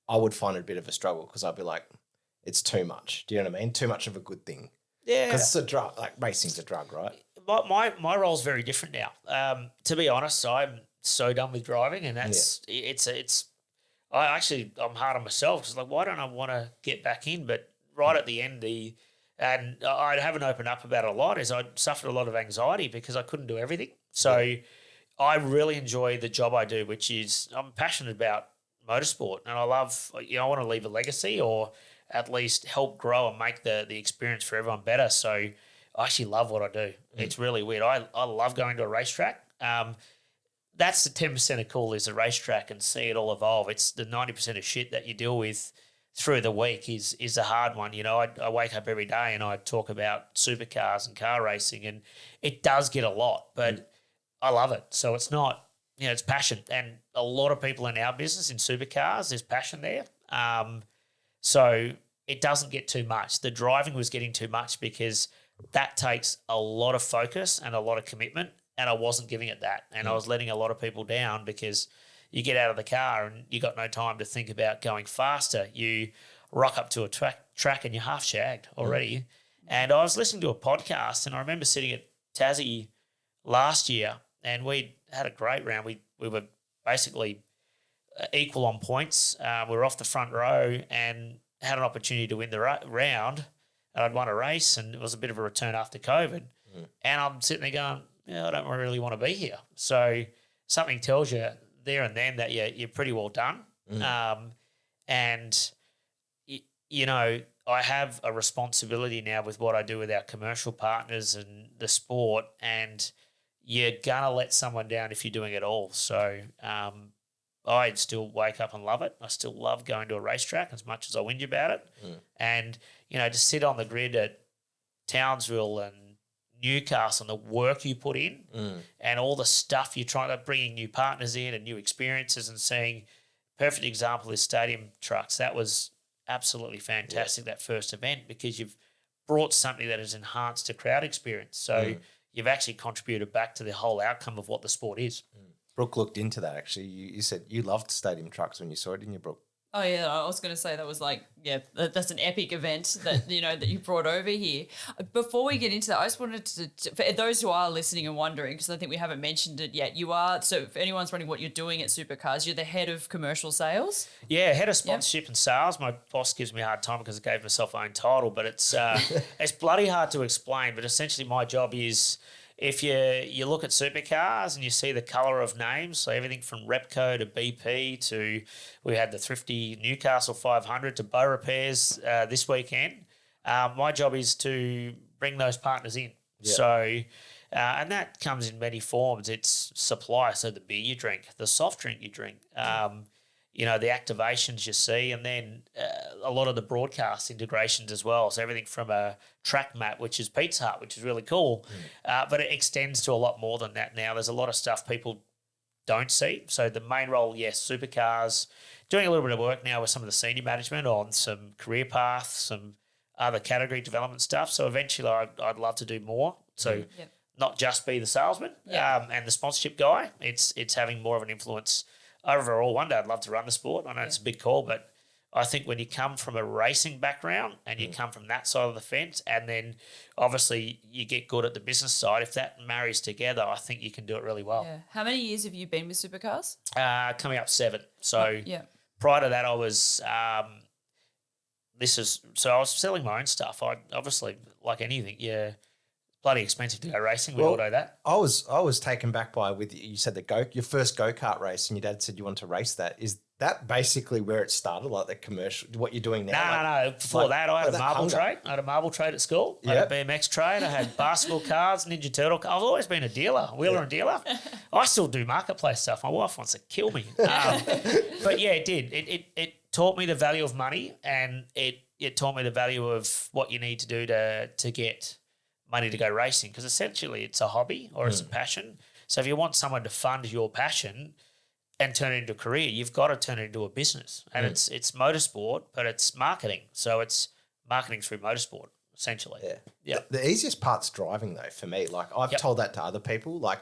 I would find it a bit of a struggle, because I'd be like, it's too much. Do you know what I mean? Too much of a good thing. Yeah. Because it's a drug. Like, racing's a drug, right? My role's very different now. To be honest, I'm so done with driving, and that's I'm hard on myself, because like, why don't I want to get back in? But right at the end, and I haven't opened up about it a lot, is I suffered a lot of anxiety because I couldn't do everything. So I really enjoy the job I do, which is I'm passionate about motorsport, and I love, I want to leave a legacy, or at least help grow and make the experience for everyone better. So I actually love what I do. It's really weird. I love going to a racetrack. That's the 10% of cool, is a racetrack and see it all evolve. It's the 90% of shit that you deal with through the week is a hard one. I wake up every day and I talk about supercars and car racing, and it does get a lot, but I love it. So it's not, it's passion. And a lot of people in our business, in supercars, there's passion there. So it doesn't get too much. The driving was getting too much, because that takes a lot of focus and a lot of commitment, and I wasn't giving it that. And I was letting a lot of people down, because you get out of the car and you got no time to think about going faster. You rock up to a track and you're half shagged already. And I was listening to a podcast, and I remember sitting at Tassie last year, and we had a great round. We were basically equal on points. We were off the front row and had an opportunity to win the round. And I'd won a race, and it was a bit of a return after COVID. And I'm sitting there going, I don't really want to be here. So something tells you there and then that you're pretty well done. And, I have a responsibility now with what I do with our commercial partners and the sport, and you're going to let someone down if you're doing it all. So I still wake up and love it. I still love going to a racetrack as much as I whinge about it. And, to sit on the grid at Townsville and Newcastle, and the work you put in and all the stuff you're trying to bringing new partners in and new experiences, and seeing, perfect example is stadium trucks. That was absolutely fantastic, that first event, because you've brought something that has enhanced the crowd experience. So you've actually contributed back to the whole outcome of what the sport is. Brooke looked into that, actually. You said you loved stadium trucks when you saw it, didn't you, Brooke? Oh, yeah, I was going to say that was like, that's an epic event that, that you brought over here. Before we get into that, I just wanted to for those who are listening and wondering, because I think we haven't mentioned it yet, you are, so if anyone's wondering what you're doing at Supercars, you're the head of commercial sales? Yeah, head of sponsorship and sales. My boss gives me a hard time because I gave myself my own title, but it's it's bloody hard to explain. But essentially my job is, if you look at supercars and you see the colour of names, so everything from Repco to BP to, we had the Thrifty Newcastle 500 to Bow Repairs this weekend, my job is to bring those partners in. Yeah. So, and that comes in many forms. It's supply, so the beer you drink, the soft drink you drink, the activations you see, and then a lot of the broadcast integrations as well. So everything from a track map, which is Pizza Hut, which is really cool, but it extends to a lot more than that now. There's a lot of stuff people don't see. So the main role, yes, Supercars, doing a little bit of work now with some of the senior management on some career paths, some other category development stuff. So eventually I'd love to do more. So not just be the salesman and the sponsorship guy. It's having more of an influence overall. One day I'd love to run the sport. I know it's a big call, but I think when you come from a racing background and you come from that side of the fence, and then obviously you get good at the business side, if that marries together, I think you can do it really well. Yeah. How many years have you been with Supercars? Coming up 7. So prior to that I was I was selling my own stuff. I obviously, like anything, bloody expensive to go racing. We all know that. I was taken back by you said your first go-kart race, and your dad said you wanted to race that. Is that basically where it started, like the commercial, what you're doing now? No. Before that, I had a marble trade. I had a marble trade at school. I had a BMX trade. I had basketball cards, Ninja Turtle cards. I've always been a dealer, wheeler and dealer. I still do marketplace stuff. My wife wants to kill me. But yeah, it did. It taught me the value of money, and it taught me the value of what you need to do to get money to go racing, because essentially it's a hobby or it's a passion. So if you want someone to fund your passion and turn it into a career, you've got to turn it into a business. And it's motorsport, but it's marketing. So it's marketing through motorsport, essentially. Yeah. The easiest part's driving, though, for me. Like, I've told that to other people. Like,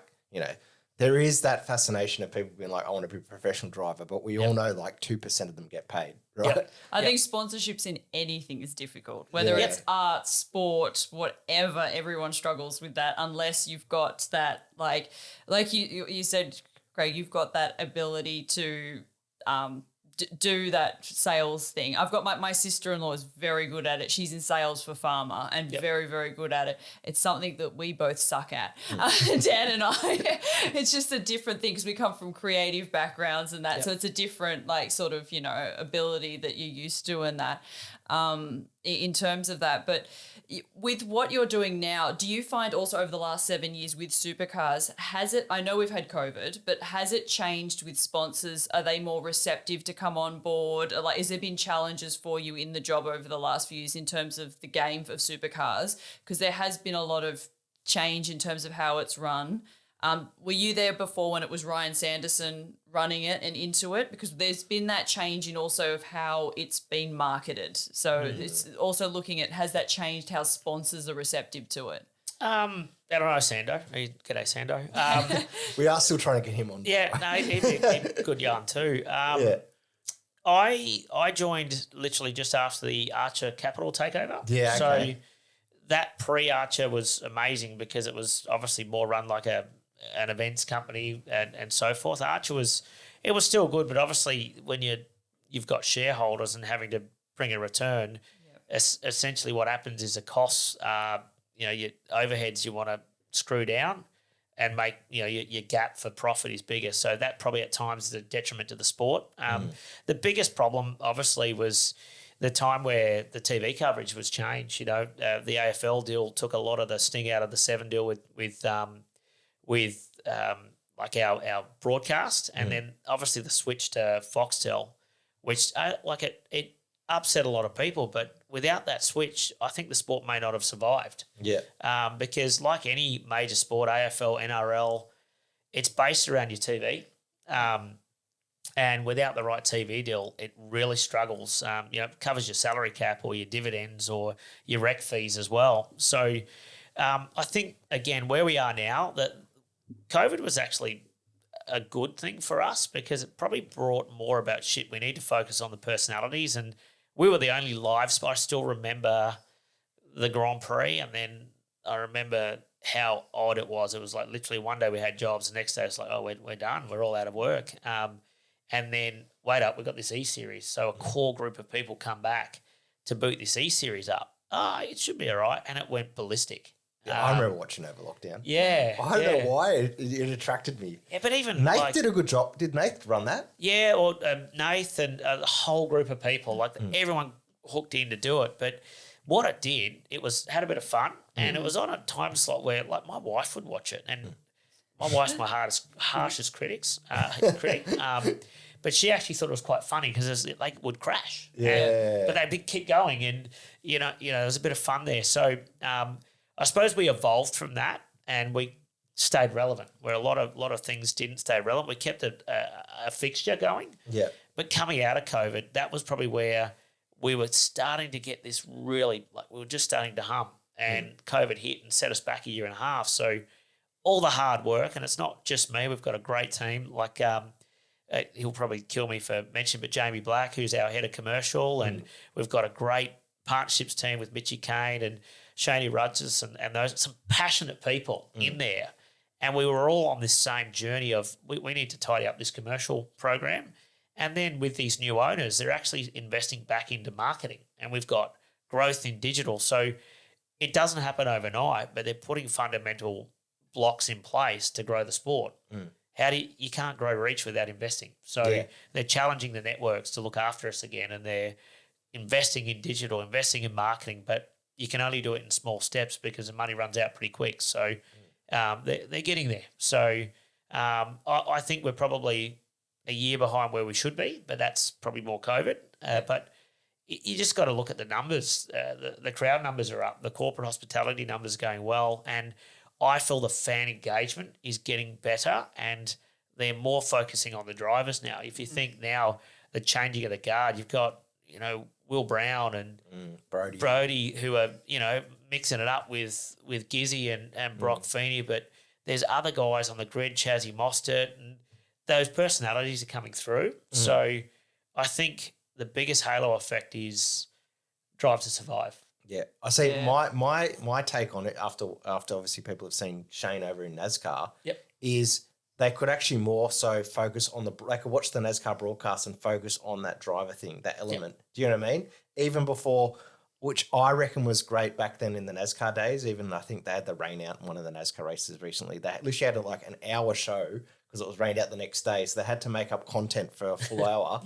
there is that fascination of people being like, I want to be a professional driver, but we all know like 2% of them get paid, right? I think sponsorships in anything is difficult, whether it's art, sport, whatever. Everyone struggles with that unless you've got that, like you said, Craig, you've got that ability to do that sales thing. I've got my sister-in-law is very good at it. She's in sales for pharma and very, very good at it. It's something that we both suck at. Dan and I, it's just a different thing because we come from creative backgrounds and that. So it's a different sort of, ability that you're used to and that in terms of that. But with what you're doing now, do you find also over the last 7 years with Supercars, I know we've had COVID, but has it changed with sponsors? Are they more receptive to come on board? Has there been challenges for you in the job over the last few years in terms of the game of Supercars? Because there has been a lot of change in terms of how it's run. Were you there before when it was Ryan Sanderson running it and into it? Because there's been that change in also of how it's been marketed. So it's also looking at, has that changed how sponsors are receptive to it? I don't know, Sando. G'day, Sando. We are still trying to get him on. Yeah, no, he'd be a good yarn too. I joined literally just after the Archer Capital takeover. Yeah, okay. So that pre-Archer was amazing because it was obviously more run like an events company and so forth. Archer was still good, but obviously when you've got shareholders and having to bring a return, essentially what happens is the costs, your overheads you want to screw down and make your gap for profit is bigger. So that probably at times is a detriment to the sport. The biggest problem obviously was the time where the TV coverage was changed. The AFL deal took a lot of the sting out of the Seven deal with like our broadcast, and then obviously the switch to Foxtel, which it upset a lot of people. But without that switch, I think the sport may not have survived. Yeah. Because like any major sport, AFL, NRL, it's based around your TV. And without the right TV deal, it really struggles. It covers your salary cap or your dividends or your rec fees as well. So I think, again, where we are now, that COVID was actually a good thing for us because it probably brought more about shit. We need to focus on the personalities, and we were the only live spot. I still remember the Grand Prix, and then I remember how odd it was. It was like literally one day we had jobs, the next day it's like, oh, we're done. We're all out of work. And then, wait up, we've got this E-Series. So a core group of people come back to boot this E-Series up. It should be all right. And it went ballistic. Yeah, I remember watching over lockdown. Yeah. I don't know why it attracted me. Yeah, but even Nath did a good job. Did Nath run that? Yeah, or Nath and the whole group of people, everyone hooked in to do it. But what it did, had a bit of fun, and it was on a time slot where my wife would watch it, and my wife's my harshest critic. But she actually thought it was quite funny because they would crash. Yeah. But they'd keep going, and there was a bit of fun there. So I suppose we evolved from that, and we stayed relevant. Where a lot of things didn't stay relevant, we kept a fixture going. Yeah. But coming out of COVID, that was probably where we were starting to get this really we were just starting to hum, and COVID hit and set us back a year and a half. So all the hard work, and it's not just me. We've got a great team. He'll probably kill me for mentioning, but Jamie Black, who's our head of commercial, and we've got a great partnerships team with Mitchie Kane and Shaney Rudges and those some passionate people in there. And we were all on this same journey of we need to tidy up this commercial program. And then with these new owners, they're actually investing back into marketing, and we've got growth in digital. So it doesn't happen overnight, but they're putting fundamental blocks in place to grow the sport. You can't grow reach without investing. So they're challenging the networks to look after us again, and they're investing in digital, investing in marketing, but you can only do it in small steps because the money runs out pretty quick. So they're getting there. So I think we're probably a year behind where we should be, but that's probably more COVID. But you just got to look at the numbers. The crowd numbers are up. The corporate hospitality numbers are going well. And I feel the fan engagement is getting better, and they're more focusing on the drivers now. If you think now the changing of the guard, you've got, Will Brown and Brody who are, mixing it up with Gizzy and Brock Feeney, but there's other guys on the grid, Chazzy Mostert, and those personalities are coming through. So I think the biggest halo effect is Drive to Survive. Yeah, I see. My take on it after obviously people have seen Shane over in NASCAR. Is they could actually more so focus on they could watch the NASCAR broadcast and focus on that driver thing, that element. Do you know what I mean? Even before, which I reckon was great back then in the NASCAR days. Even I think they had the rain out in one of the NASCAR races recently. They literally had like an hour show because it was rained out the next day, so they had to make up content for a full hour.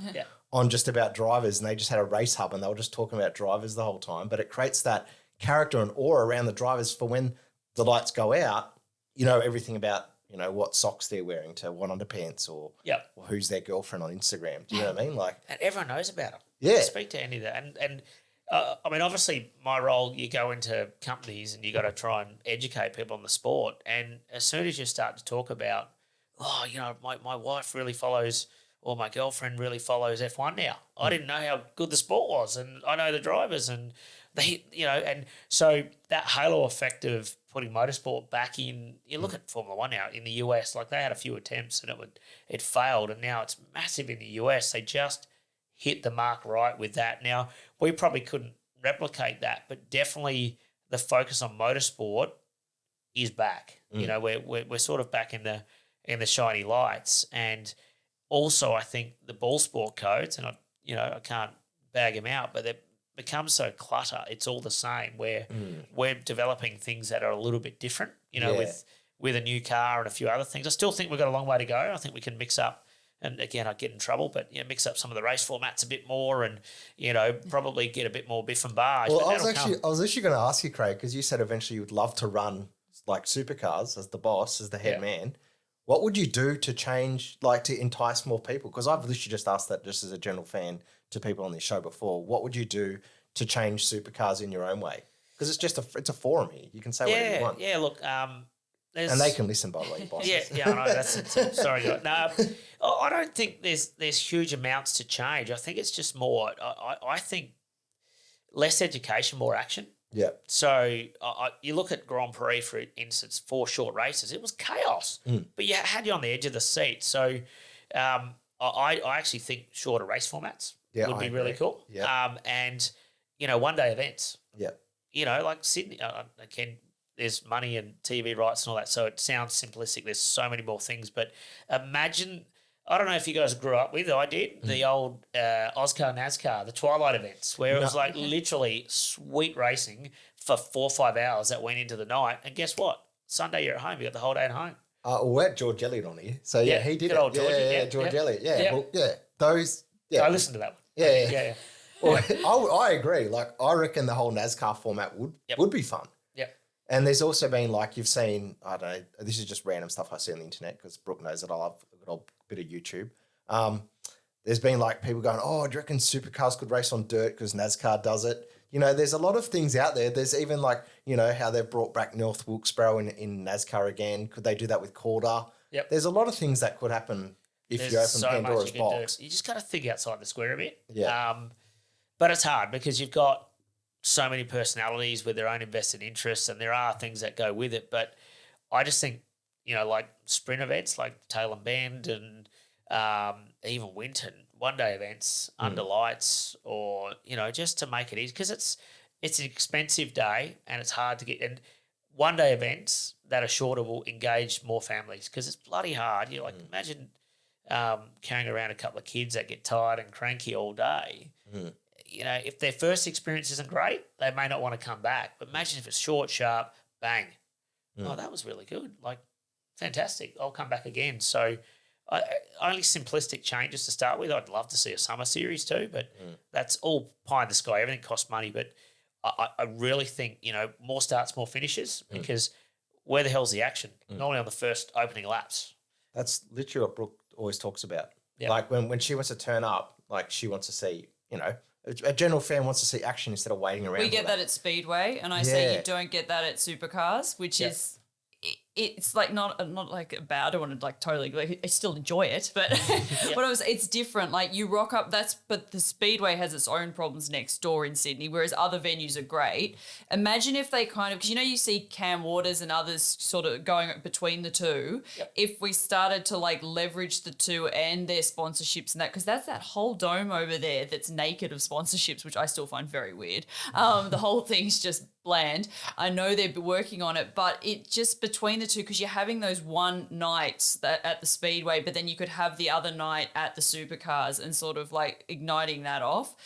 On just about drivers, and they just had a race hub and they were just talking about drivers the whole time. But it creates that character and aura around the drivers for when the lights go out, everything about, what socks they're wearing to what underpants or who's their girlfriend on Instagram. Do you know what I mean? And everyone knows about them. Yeah. Speak to any of that. And obviously my role, you go into companies and you got to try and educate people on the sport. And as soon as you start to talk about, my wife really follows, or my girlfriend really follows F1 now. I didn't know how good the sport was, and I know the drivers, and they, and so that halo effect of putting motorsport back in. You look at Formula One now in the US, like they had a few attempts and it failed, and now it's massive in the US. They just hit the mark right with that. Now we probably couldn't replicate that, but definitely the focus on motorsport is back. We're sort of back in the shiny lights. And also, I think the ball sport codes, and I can't bag them out, but they've become so clutter. It's all the same. Where we're developing things that are a little bit different. With a new car and a few other things. I still think we've got a long way to go. I think we can mix up, and again, I'd get in trouble, but mix up some of the race formats a bit more, and probably get a bit more biff and barge. Well, I was actually going to ask you, Craig, because you said eventually you would love to run like supercars as the boss, as the head man. What would you do to change, like to entice more people? Because I've literally just asked that just as a general fan to people on this show before. What would you do to change supercars in your own way? Because it's just it's a forum here. You can say whatever you want. Yeah, look, and they can listen, by the way, bosses. I know. That's it. Sorry, guys. No, I don't think there's huge amounts to change. I think it's just more. I think less education, more action. Yeah. So you look at Grand Prix, for instance, 4 short races. It was chaos, but you had you on the edge of the seat. So I actually think shorter race formats would be really cool. Yeah. And one-day events. Yeah. Like Sydney. Again, there's money and TV rights and all that, so it sounds simplistic. There's so many more things, but imagine. I don't know if you guys grew up with it. I did. The old Oscar NASCAR, the Twilight events, where it was like literally sweet racing for 4 or 5 hours that went into the night. And guess what? Sunday you're at home. You got the whole day at home. We had George Elliott on here. So, he did it. Old George, George Elliott. Yeah. Well, those. Yeah. I listened to that one. Yeah. Well, I agree. Like, I reckon the whole NASCAR format would be fun. Yeah. And there's also been, like, you've seen, I don't know, this is just random stuff I see on the internet because Brooke knows that I love a good old bit of YouTube. There's been, like, people going, do you reckon supercars could race on dirt because NASCAR does it? There's a lot of things out there. There's even, like, how they've brought back North Wilkesboro in NASCAR again. Could they do that with Calder? Yep. There's a lot of things that could happen if you open Pandora's box. You just got to think outside the square a bit. Yeah. But it's hard because you've got so many personalities with their own invested interests, and there are things that go with it. But I just think, like sprint events like Tail and Bend and even Winton, one-day events under lights, or, just to make it easy, because it's an expensive day and it's hard to get. And one-day events that are shorter will engage more families because it's bloody hard. Imagine carrying around a couple of kids that get tired and cranky all day. if their first experience isn't great, they may not want to come back. But imagine if it's short, sharp, bang. Oh, that was really good. Like, fantastic. I'll come back again. So only simplistic changes to start with. I'd love to see a summer series too, but that's all pie in the sky. Everything costs money. But I really think, more starts, more finishes, because where the hell's the action? Normally on the first opening laps. That's literally what Brooke always talks about. Yep. Like when she wants to turn up, like she wants to see, a general fan wants to see action instead of waiting around. We get that at Speedway, and I say you don't get that at Supercars, which is it's like not like bad. I don't want to like totally like, I still enjoy it, but it's different. Like you rock up, but the Speedway has its own problems next door in Sydney, whereas other venues are great. Imagine if they kind of, because you see Cam Waters and others sort of going between the two. Yep. If we started to like leverage the two and their sponsorships and that, because that's that whole dome over there that's naked of sponsorships, which I still find very weird. The whole thing's just bland. I know they're working on it, but it just between the two, because you're having those one nights at the Speedway, but then you could have the other night at the Supercars and sort of like igniting that off.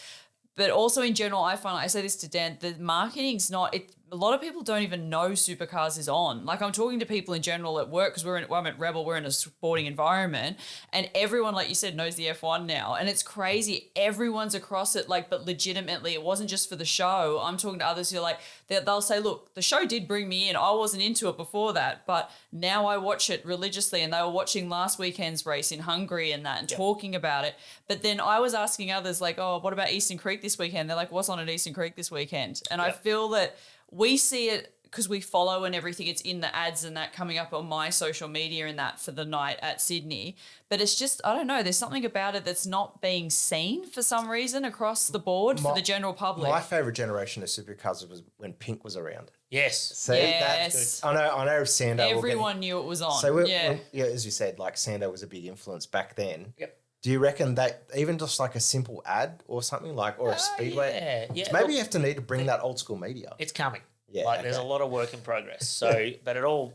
But also in general, I find, I say this to Dan, the marketing's not, a lot of people don't even know Supercars is on. Like I'm talking to people in general at work, because I'm at Rebel, we're in a sporting environment, and everyone, like you said, knows the F1 now. And it's crazy. Everyone's across it, like, but legitimately, it wasn't just for the show. I'm talking to others who are like, they'll say, look, the show did bring me in. I wasn't into it before that, but now I watch it religiously. And they were watching last weekend's race in Hungary and that, and talking about it. But then I was asking others like, oh, what about Eastern Creek this weekend? They're like, what's on at Eastern Creek this weekend? And I feel that we see it because we follow and everything. It's in the ads and that coming up on my social media and that for the night at Sydney. But it's just, I don't know, there's something about it that's not being seen for some reason across the board for the general public. My favourite generation of Supercars was when Pink was around. Yes. See, that's good. I know Sando. Everyone knew it was on. So as you said, like Sando was a big influence back then. Yep. Do you reckon that even just like a simple ad or something or a Speedway? Yeah. Maybe you have to need to bring that old school media. It's coming. Yeah. There's a lot of work in progress. So, but it all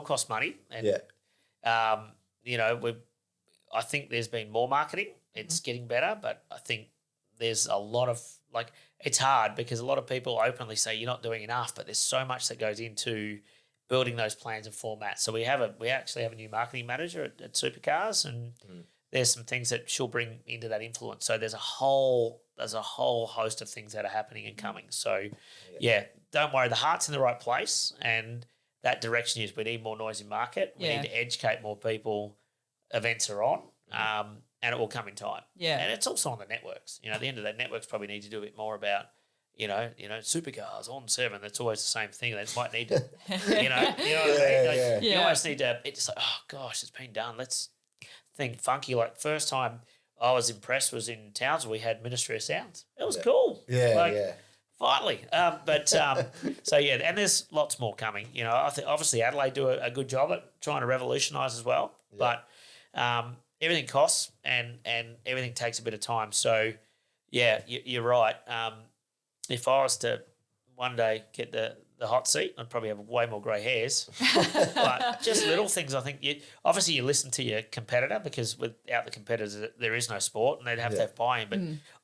costs money. And, I think there's been more marketing. It's getting better, but I think there's a lot of it's hard because a lot of people openly say you're not doing enough, but there's so much that goes into building those plans and formats. So we actually have a new marketing manager at Supercars, and there's some things that she'll bring into that influence. So there's a whole host of things that are happening and coming. So don't worry, the heart's in the right place, and that direction is we need more noisy market. We need to educate more people. Events are on, and it will come in time. Yeah, and it's also on the networks. At the end of that, networks probably need to do a bit more about Supercars on 7. That's always the same thing. They might need to, you know what I mean? You almost need to. It's like, oh gosh, it's been done. Let's think funky. Like first time I was impressed was in Townsville. We had Ministry of Sounds. It was cool. Finally. And there's lots more coming. I think obviously Adelaide do a good job at trying to revolutionise as well. Yeah. But everything costs and everything takes a bit of time. So, you're right. If I was to one day get the hot seat, I'd probably have way more grey hairs. But just little things, I think. Obviously, you listen to your competitor because without the competitors, there is no sport, and they'd have to have buy-in. But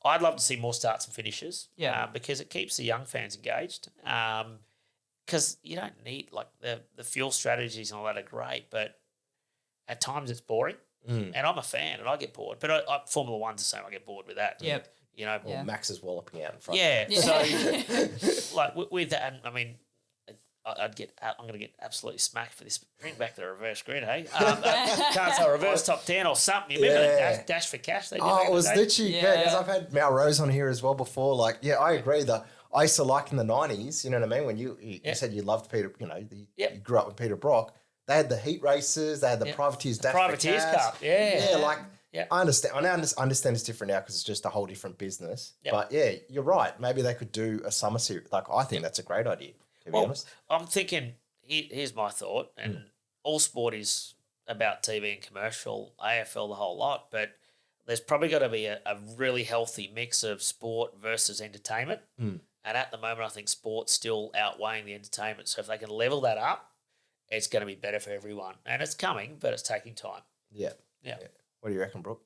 I'd love to see more starts and finishes because it keeps the young fans engaged. Because you don't need, the fuel strategies and all that are great, but at times it's boring. And I'm a fan and I get bored. But Formula One's the same. I get bored with that. Yep. Max is walloping out in front. Yeah. So, with that, I mean, I'm going to get absolutely smacked for this. Bring back the reverse grid, hey? Can't say reverse top 10 or something. You remember the dash for cash? They did it was literally, because I've had Malrose on here as well before. I agree. I used to like in the 90s, you know what I mean? When you said you loved Peter, you grew up with Peter Brock. They had the heat races. They had the Privateers Dash Privateers Cup. I understand. I understand it's different now because it's just a whole different business. Yep. But you're right. Maybe they could do a summer series. I think that's a great idea. To be honest, I'm thinking. Here's my thought. And all sport is about TV and commercial, AFL, the whole lot. But there's probably got to be a really healthy mix of sport versus entertainment. And at the moment, I think sport's still outweighing the entertainment. So if they can level that up, it's going to be better for everyone. And it's coming, but it's taking time. Yeah. What do you reckon, Brooke?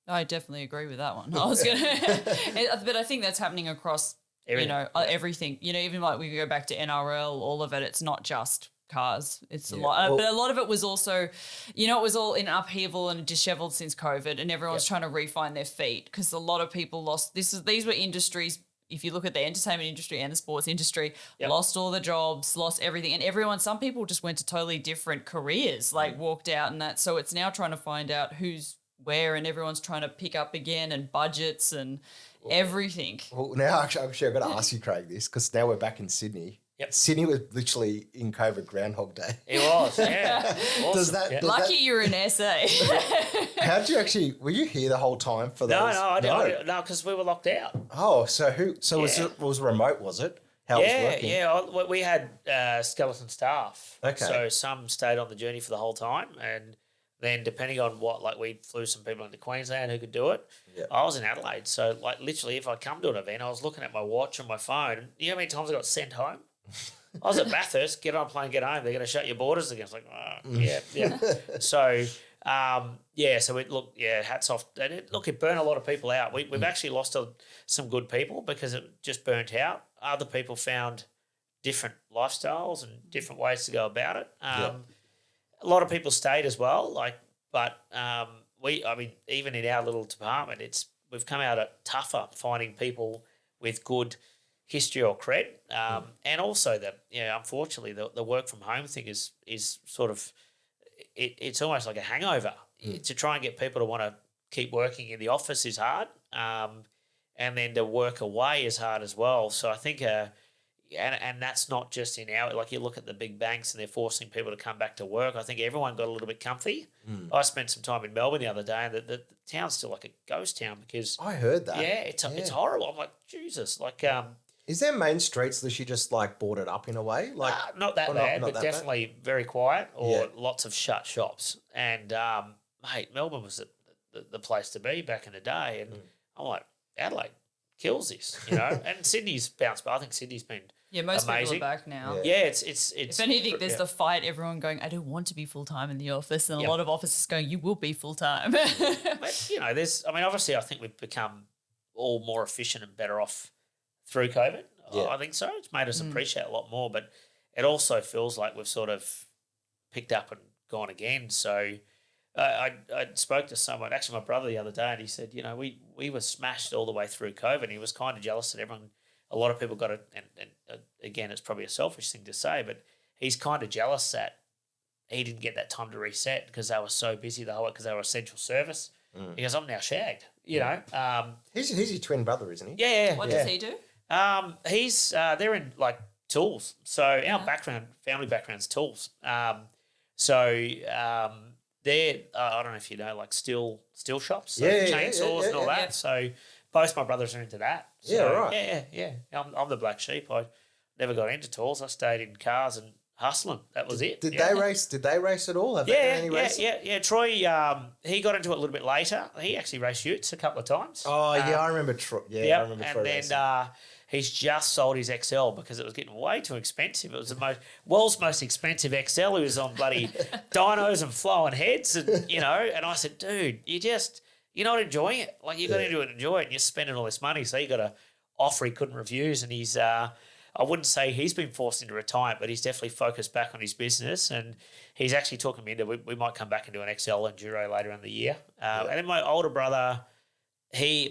I definitely agree with that one. I was gonna, but I think that's happening across Everything. Everything. Even like we go back to NRL, all of it. It's not just cars. It's a lot, Well, but a lot of it was also, it was all in upheaval and disheveled since COVID, and everyone's trying to refine their feet because a lot of people lost. These were industries. If you look at the entertainment industry and the sports industry, lost all the jobs, lost everything. And some people just went to totally different careers, like walked out and that. So it's now trying to find out who's where, and everyone's trying to pick up again, and budgets and everything. Well, now actually I've got to ask you, Craig, this, because now we're back in Sydney. Yep. Sydney was literally in COVID Groundhog Day. It was, yeah. Awesome. Does that, does Lucky that, you're in SA. how did you actually, were you here the whole time for those? No, because we were locked out. Oh, was it remote, was it? How it was working? Yeah. We had skeleton staff. Okay. So some stayed on the journey for the whole time, and then depending on we flew some people into Queensland who could do it. Yeah. I was in Adelaide, so literally if I come to an event, I was looking at my watch on my phone. You know how many times I got sent home? I was at Bathurst, get on a plane, get home. They're going to shut your borders again. It's like, yeah. So, hats off. It burned a lot of people out. We've actually lost some good people because it just burnt out. Other people found different lifestyles and different ways to go about it. A lot of people stayed as well. Even in our little department, we've come out tougher finding people with good history or cred, and also that unfortunately the work from home thing is sort of it's almost like a hangover. To try and get people to want to keep working in the office is hard, and then to work away is hard as well. So I think and that's not just in you look at the big banks and they're forcing people to come back to work. I think everyone got a little bit comfy. I spent some time in Melbourne the other day, and the town's still like a ghost town because I heard that. Yeah, it's horrible. I'm like, Jesus, is there main streets that she just boarded up in a way? Not that bad, not but that definitely very quiet or lots of shut shops. And mate, Melbourne was the place to be back in the day. And I'm like, Adelaide kills this, And Sydney's bounced back. I think Sydney's been most amazing. people are back now. Yeah, it's if anything, there's the fight. Everyone going, I don't want to be full time in the office, and a lot of offices going, you will be full time. But obviously, I think we've become all more efficient and better off through COVID. Yeah. I think so. It's made us appreciate a lot more, but it also feels like we've sort of picked up and gone again. So I spoke to someone, actually my brother the other day, and he said, we were smashed all the way through COVID. And he was kind of jealous that a lot of people got it. And again, it's probably a selfish thing to say, but he's kind of jealous that he didn't get that time to reset because they were so busy the whole because they were essential service. Because I'm now shagged, He's your twin brother, isn't he? Yeah. What does he do? He's they're in tools. So our family background's tools. They're I don't know if you know steel shops, chainsaws and all that. Yeah. So both my brothers are into that. So, Yeah, right. Yeah. I'm the black sheep. I never got into tools. I stayed in cars and hustling. That was it. Did they race? Did they race at all? Have they done any racing? Yeah. Troy, he got into it a little bit later. He actually raced Utes a couple of times. Oh, yeah, I remember Troy. Yeah, I remember Troy racing. And then he's just sold his XL because it was getting way too expensive. It was the world's most expensive XL. He was on bloody dynos and flowing heads, and and I said, dude, you're not enjoying it. You got into it, enjoy it, and you're spending all this money. So you got to offer he couldn't refuse, and he's. I wouldn't say he's been forced into retirement, but he's definitely focused back on his business, and he's actually talking me into we might come back and do an XL Enduro later in the year. And then my older brother,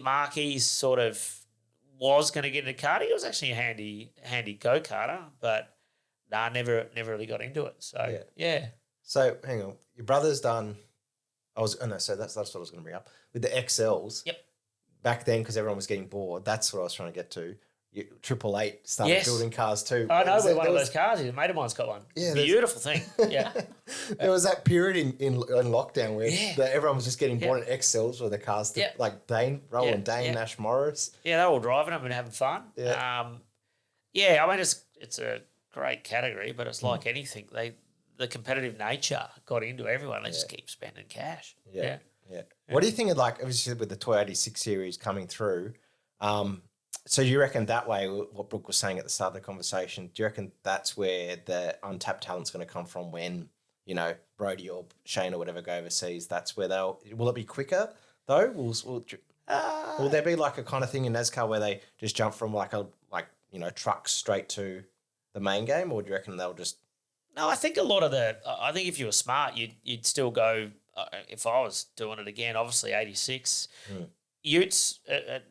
Marky's sort of was going to get into karting. He was actually a handy go-karter, but never really got into it. So yeah. So hang on, your brother's done. So that's what I was going to bring up with the XLs. Yep. Back then, because everyone was getting bored. That's what I was trying to get to. 888 started building cars too. I know we're one of those cars. A mate of mine's got one. Yeah, beautiful thing. Yeah. There was that period in lockdown where everyone was just getting bought in XLs with the cars, like Dane, Nash Morris. Yeah, they're all driving them and having fun. Yeah. It's a great category, but it's like anything. The competitive nature got into everyone. They just keep spending cash. Yeah. What do you think of obviously with the Toyota 6 Series coming through? So you reckon that way, what Brooke was saying at the start of the conversation, do you reckon that's where the untapped talent's going to come from when, Brody or Shane or whatever go overseas? That's where will it be quicker? though? Will there be like a kind of thing in NASCAR where they just jump from truck straight to the main game, or do you reckon they'll just? No, I think I think if you were smart, you'd still go. If I was doing it again, obviously 86 Utes, and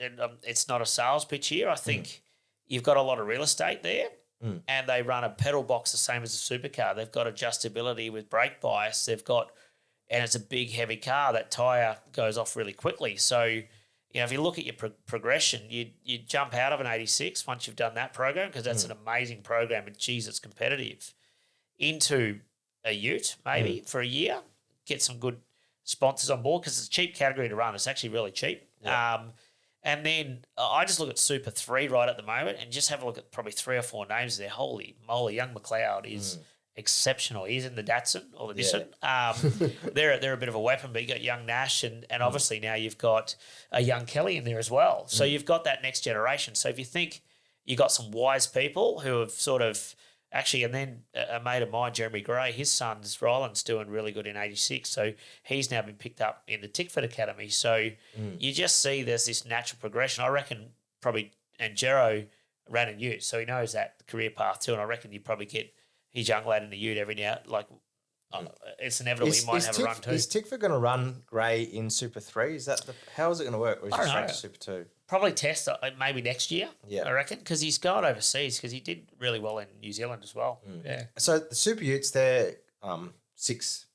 it's not a sales pitch here. I think you've got a lot of real estate there, and they run a pedal box the same as a supercar. They've got adjustability with brake bias. And it's a big, heavy car. That tyre goes off really quickly. So, if you look at your progression, you jump out of an 86 once you've done that program, because that's an amazing program and, geez, it's competitive, into a Ute maybe for a year, get some good sponsors on board, because it's a cheap category to run. It's actually really cheap. Yeah. And then I just look at Super 3 right at the moment and just have a look at probably 3 or 4 names there. Holy moly, young McLeod is exceptional. He's in the Datsun or the Nissan. They're a bit of a weapon, but you got young Nash and obviously now you've got a young Kelly in there as well. So you've got that next generation. So if you think you got some wise people who have sort of actually, and then a mate of mine, Jeremy Gray, his son's Ryland's doing really good in 86. So he's now been picked up in the Tickford Academy. So you just see there's this natural progression. I reckon probably, and Jero ran in Ute, so he knows that career path too. And I reckon you probably get his young lad in the Ute every now, it's inevitable he might have a run too. Is Tickford going to run Gray in Super 3? How is it going to work? Or is it straight to Super 2? Probably test maybe next year, I reckon, because he's going overseas, because he did really well in New Zealand as well. Yeah. So the SuperUtes, they're 6.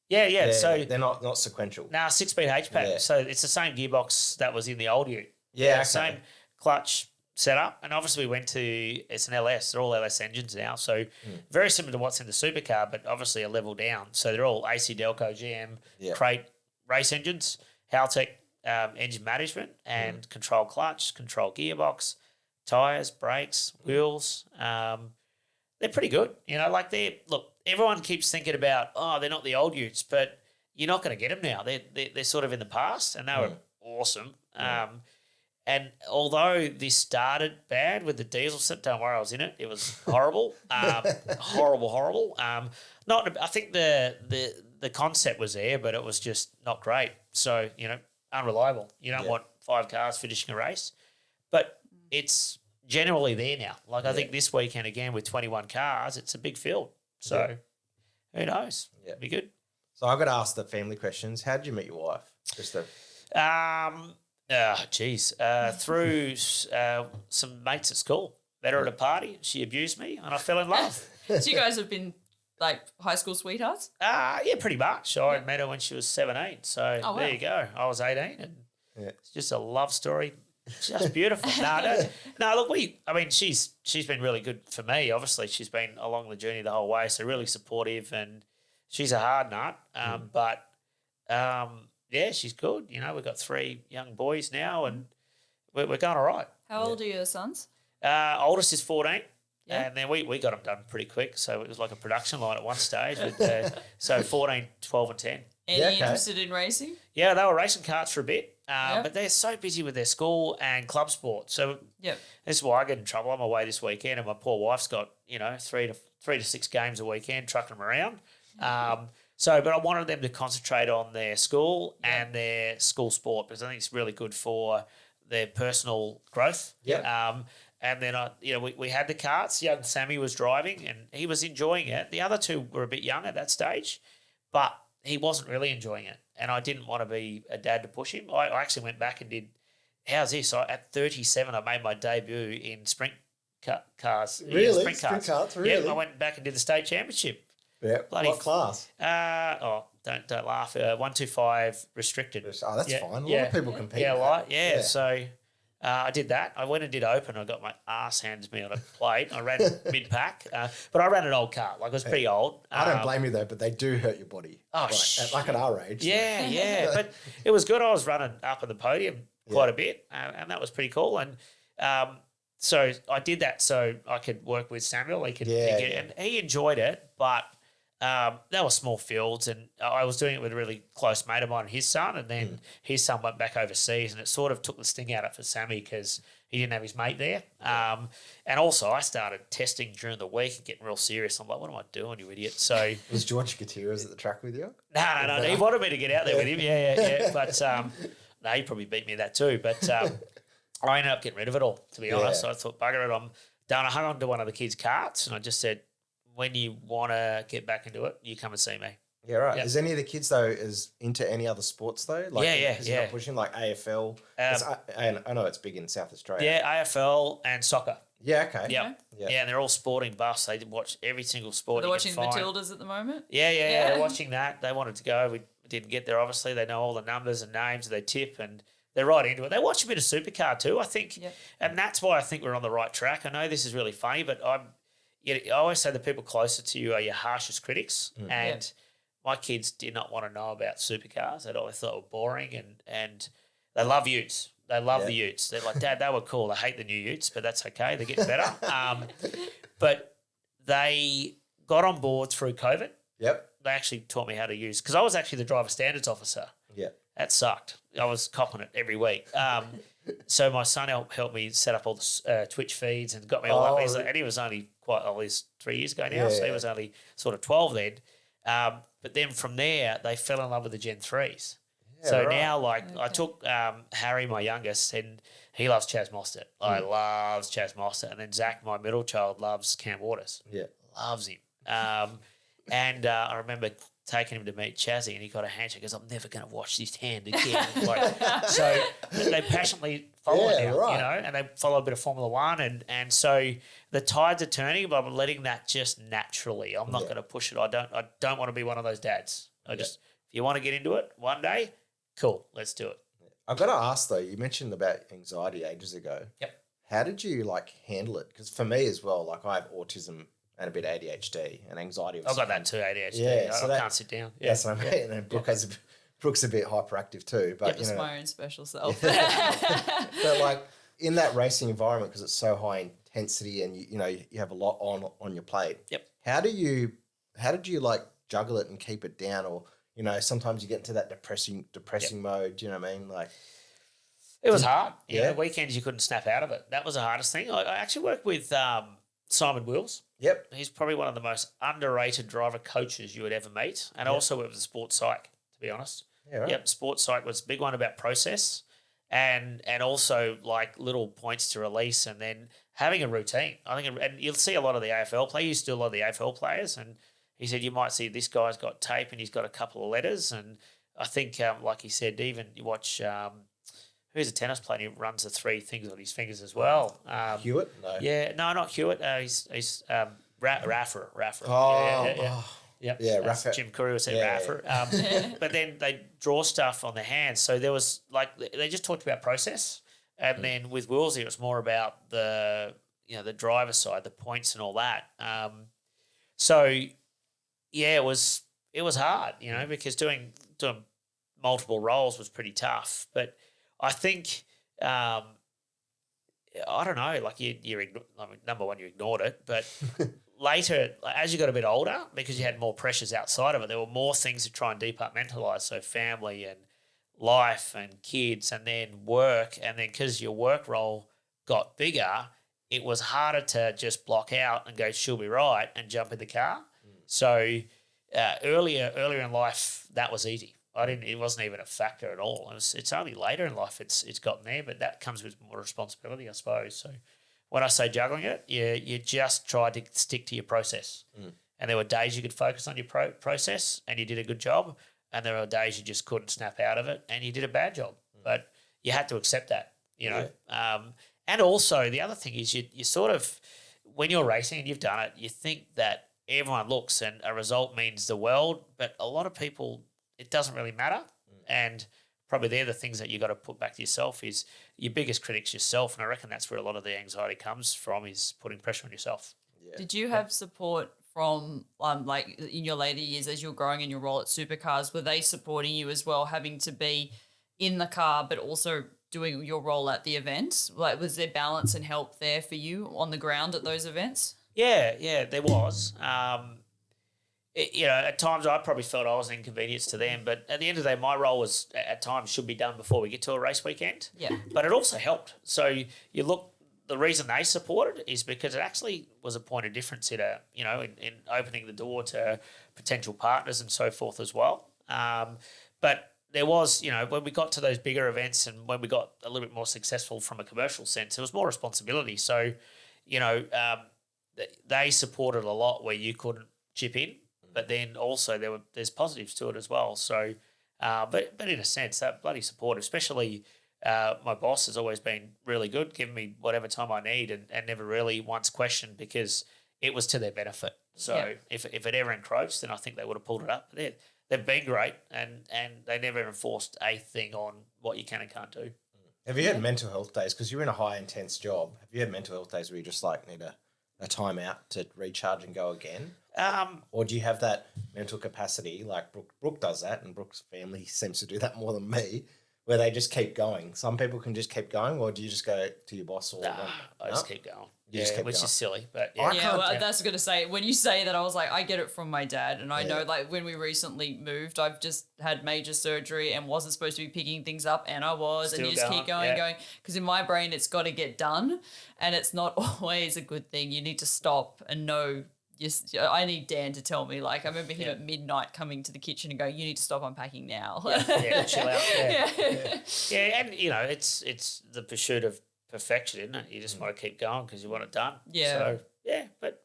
Yeah. So they're not sequential. 6-speed HPAC. Yeah. So it's the same gearbox that was in the old Ute. Yeah. Okay. Same clutch setup, and obviously we went to it's an LS. They're all LS engines now, so very similar to what's in the supercar, but obviously a level down. So they're all AC Delco, GM, crate race engines, Haltech engine management, and control clutch, control gearbox, tires, brakes, wheels. They're pretty good. Look, everyone keeps thinking about they're not the old Utes, but you're not going to get them now. They're sort of in the past, and they were awesome. And although this started bad with the diesel set, don't worry, I was in it. It was horrible, horrible. I think the concept was there, but it was just not great. So unreliable. You don't want 5 cars finishing a race, but it's generally there now. I think this weekend again with 21 cars, it's a big field. So who knows? Yeah, be good. So I've got to ask the family questions. How did you meet your wife? Through some mates at school. Met her at a party. She abused me, and I fell in love. So you guys have been like high school sweethearts? Yeah, pretty much. I met her when she was 17. So there you go. I was 18, and it's just a love story. Just beautiful. Look, she's been really good for me. Obviously, she's been along the journey the whole way, so really supportive, and she's a hard nut. Yeah, she's good. We've got 3 young boys now, and we're going all right. How old are your sons? Oldest is 14, and then we got them done pretty quick. So it was like a production line at one stage. So 14, 12 and 10. Any interested in racing? Yeah, they were racing karts for a bit, but they're so busy with their school and club sport. So this is why I get in trouble. I'm away this weekend, and my poor wife's got 3 to 6 games a weekend, trucking them around. But I wanted them to concentrate on their school and their school sport, because I think it's really good for their personal growth. And then we had the karts. Young Sammy was driving, and he was enjoying it. The other 2 were a bit young at that stage, but he wasn't really enjoying it, and I didn't want to be a dad to push him. I actually went back and did. How's this? At 37, I made my debut in sprint cars. Really? Sprint cars. Really? Yeah, I went back and did the state championship. Yeah. What class? Don't laugh. 125 restricted. Oh, that's fine. A lot of people compete. Yeah. So I did that. I went and did open. I got my ass handed to me on a plate. I ran mid-pack, but I ran an old car. It was pretty old. I don't blame you though, but they do hurt your body. Like at our age. Yeah. But it was good. I was running up on the podium quite a bit, and that was pretty cool. And so I did that so I could work with Samuel. And he enjoyed it, but they were small fields, and I was doing it with a really close mate of mine and his son, and then his son went back overseas, and it sort of took the sting out of it for Sammy because he didn't have his mate there. And also I started testing during the week and getting real serious. I'm like, what am I doing, you idiot? So was George Gutierrez at the track with you? No. He wanted me to get out there with him. Yeah. But no, he probably beat me at that too. But I ended up getting rid of it all, to be honest. So I thought, bugger it, I'm done. I hung on to one of the kids' carts, and I just said, when you want to get back into it, you come and see me. Yeah, right. Yep. Is any of the kids, though, is into any other sports, though? Like, is he not pushing, like AFL? I know it's big in South Australia. Yeah, AFL and soccer. Yeah, okay. Yeah, and they're all sporting buffs. They watch every single sport. They're watching Matildas at the moment? Yeah. They're watching that. They wanted to go. We didn't get there, obviously. They know all the numbers and names. They tip, and they're right into it. They watch a bit of Supercar too, I think. Yep. And that's why I think we're on the right track. I know this is really funny, but I always say the people closer to you are your harshest critics. And my kids did not want to know about supercars at all. They thought it was boring, and they love Utes. They love the Utes. They're like, Dad, they were cool. They hate the new Utes, but that's okay. They're getting better. But they got on board through COVID. Yep. They actually taught me how to use, because I was actually the driver standards officer. Yeah. That sucked. I was copping it every week. So my son helped me set up all the Twitch feeds and got me all up. And he was only he's 3 years ago now, so he was only sort of 12 then. But then from there, they fell in love with the Gen 3s. Yeah, so now, I took Harry, my youngest, and he loves Chaz Mostert. I loves Chaz Mostert. And then Zach, my middle child, loves Cam Waters. Yeah. Loves him. And I remember taking him to meet Chazzy, and he got a handshake. He goes, I'm never going to wash this hand again. So they passionately follow it now, you know, and they follow a bit of Formula One. And so the tides are turning, but I'm letting that just naturally. I'm not going to push it. I don't want to be one of those dads. If you want to get into it one day, cool, let's do it. I've got to ask, though, you mentioned about anxiety ages ago. Yep. How did you, handle it? Because for me as well, I have autism and a bit ADHD and anxiety. I've got that too, ADHD. Yeah, I can't sit down. Yeah, that's what I mean. And Brooke's a bit hyperactive too. But it's my own special self. But in that racing environment, because it's so high intensity and you have a lot on your plate. Yep. How did you juggle it and keep it down, or sometimes you get into that depressing mode. You know what I mean? It was hard. Yeah, weekends you couldn't snap out of it. That was the hardest thing. I actually worked with Simon Wills. Yep. He's probably one of the most underrated driver coaches you would ever meet. And also worked with the sports psych, to be honest. Yeah, right. Yep, sports psych was a big one about process and also little points to release, and then having a routine. I think, and you'll see a lot of the AFL players. You still a lot of the AFL players, and he said you might see this guy's got tape and he's got a couple of letters. And I think, like he said, even you watch who's a tennis player who runs the three things on his fingers as well. Hewitt? No. Yeah, no, not Hewitt. He's Raffer. Oh, yeah. Raffer. Jim Curry would say Raffer. But then they draw stuff on their hands. So there was they just talked about process, and then with Willsey it was more about the driver side, the points and all that. So yeah, it was hard, because doing multiple roles was pretty tough, but. I think, I don't know, number one, you ignored it, but later, as you got a bit older, because you had more pressures outside of it, there were more things to try and departmentalise, so family and life and kids and then work, and then because your work role got bigger, it was harder to just block out and go, she'll be right, and jump in the car. So earlier in life, that was easy. It wasn't even a factor at all. It's only later in life it's gotten there, but that comes with more responsibility, I suppose. So when I say juggling it, you just tried to stick to your process. And there were days you could focus on your process and you did a good job, and there were days you just couldn't snap out of it and you did a bad job. But you had to accept that, And also the other thing is you sort of, when you're racing and you've done it, you think that everyone looks and a result means the world, but a lot of people – it doesn't really matter, and probably they're the things that you got to put back to yourself is your biggest critic's yourself, and I reckon that's where a lot of the anxiety comes from is putting pressure on yourself. Yeah. Did you have support from in your later years as you're growing in your role at Supercars? Were they supporting you as well, having to be in the car but also doing your role at the events? Was there balance and help there for you on the ground at those events? Yeah, there was. at times I probably felt I was an inconvenience to them, but at the end of the day, my role was at times should be done before we get to a race weekend. Yeah. But it also helped. So you look, the reason they supported is because it actually was a point of difference in opening the door to potential partners and so forth as well. But there was, when we got to those bigger events and when we got a little bit more successful from a commercial sense, there was more responsibility. So, they supported a lot where you couldn't chip in, but then also there's positives to it as well. So, but in a sense, that bloody support, especially my boss has always been really good, giving me whatever time I need and never really once questioned because it was to their benefit. So if it ever encroached, then I think they would have pulled it up. But they've been great and they never enforced a thing on what you can and can't do. Have you had mental health days? Because you're in a high intense job. Have you had mental health days where you just need a time out to recharge and go again? Or do you have that mental capacity like Brooke does that, and Brooke's family seems to do that more than me, where they just keep going? Some people can just keep going, or do you just go to your boss? I just keep going. Just keep which going. is silly, but that's going to say, when you say that, I was like, I get it from my dad. And I know, like, when we recently moved, I've just had major surgery and wasn't supposed to be picking things up, and I was. Still and you just keep going. Because in my brain, it's got to get done. And it's not always a good thing. You need to stop and know. I need Dan to tell me. Like, I remember him at midnight coming to the kitchen and going, "You need to stop unpacking now." Chill out. And it's the pursuit of perfection, isn't it? You just want to keep going because you want it done. Yeah. So but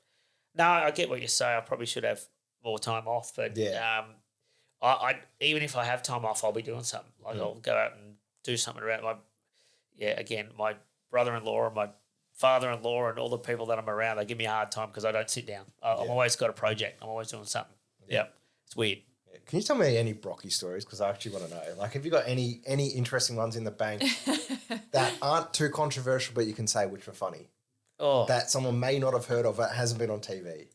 no, I get what you say. I probably should have more time off, but I even if I have time off, I'll be doing something. Like I'll go out and do something around my brother-in-law and my father-in-law and all the people that I'm around, they give me a hard time because I don't sit down. I'm always got a project. I'm always doing something. Yeah. It's weird. Yeah. Can you tell me any Brocky stories? Because I actually want to know. Like, have you got any interesting ones in the bank that aren't too controversial, but you can say which were funny? Oh. That someone may not have heard of, but hasn't been on TV?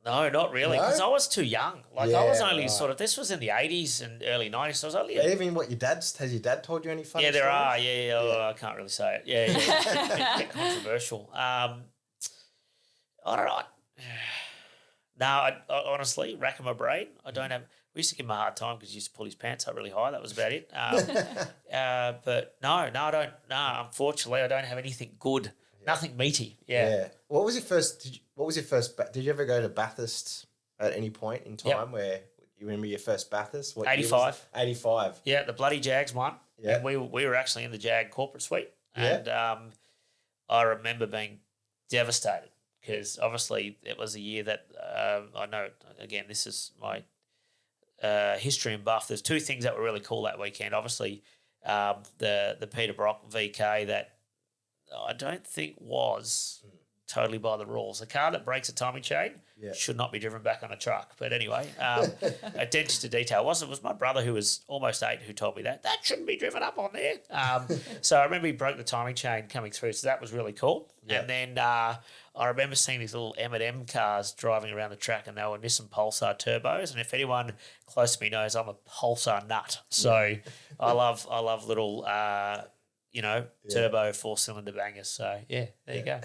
No, not really, because I was too young. Like, I was only this was in the 80s and early 90s, so I was only... Even what has your dad told you any funny stories? There are, I can't really say it. A bit controversial. I don't know. No, I honestly, racking my brain, I don't have... We used to give him a hard time because he used to pull his pants up really high. That was about it. But no, I don't... No, unfortunately, I don't have anything good. Nothing meaty. Yeah. What was your first? Did you ever go to Bathurst at any point in time where you remember your first Bathurst? 85. 85. Yeah, the bloody Jags won. Yeah. And we were actually in the Jag corporate suite. And I remember being devastated because obviously it was a year that I know, again, this is my history in Buff. There's two things that were really cool that weekend. Obviously, the Peter Brock VK that I don't think was totally by the rules. A car that breaks a timing chain should not be driven back on a truck. But anyway, attention to detail. It was my brother who was almost 8 who told me that shouldn't be driven up on there. So I remember he broke the timing chain coming through. So that was really cool. Yeah. And then I remember seeing these little M&M cars driving around the track, and they were Nissan Pulsar turbos. And if anyone close to me knows, I'm a Pulsar nut. So I love little... turbo 4-cylinder bangers. So there you go.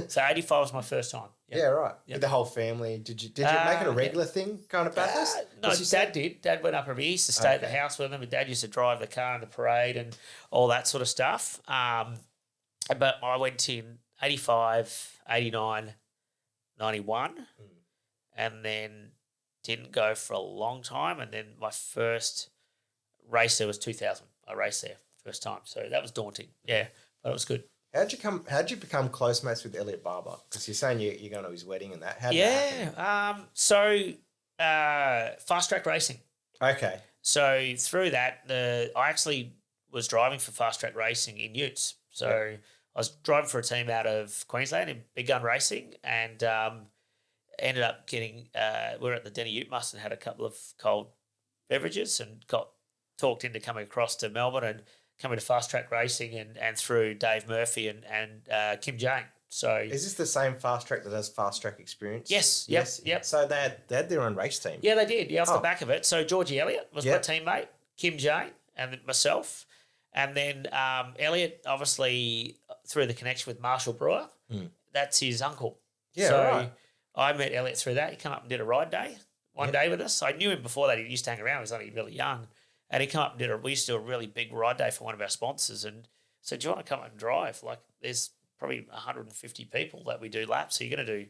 So 85 was my first time. Yeah, right. Yep. With the whole family. Did you make it a regular thing, going to Bathurst? No, Dad did. Dad went up every year. He used to stay at the house with them. And Dad used to drive the car in the parade and all that sort of stuff. But I went in 85, 89, 91, and then didn't go for a long time. And then my first race there was 2000. I raced there. First time, so that was daunting. Yeah, but it was good. How'd you become close mates with Elliott Barbour? Because you're saying you're going to his wedding and that. How'd that happen? So fast track racing. Okay. So through that, I actually was driving for fast track racing in Utes. So I was driving for a team out of Queensland in big gun racing, and ended up getting. We were at the Denny Ute Must and had a couple of cold beverages and got talked into coming across to Melbourne and coming to fast track racing and through Dave Murphy and Kim Jane. So is this the same fast track that has fast track experience? Yes. Yep. So they had their own race team. Yeah, they did. Yeah, off the back of it. So Georgie Elliott was my teammate, Kim Jane, and myself. And then Elliott, obviously, through the connection with Marshall Brewer, that's his uncle. Yeah, so right. I met Elliot through that. He came up and did a ride day one day with us. I knew him before that. He used to hang around. He was only really young. And he came up and we used to do a really big ride day for one of our sponsors and said, do you want to come up and drive? Like there's probably 150 people that we do laps. So you're going to do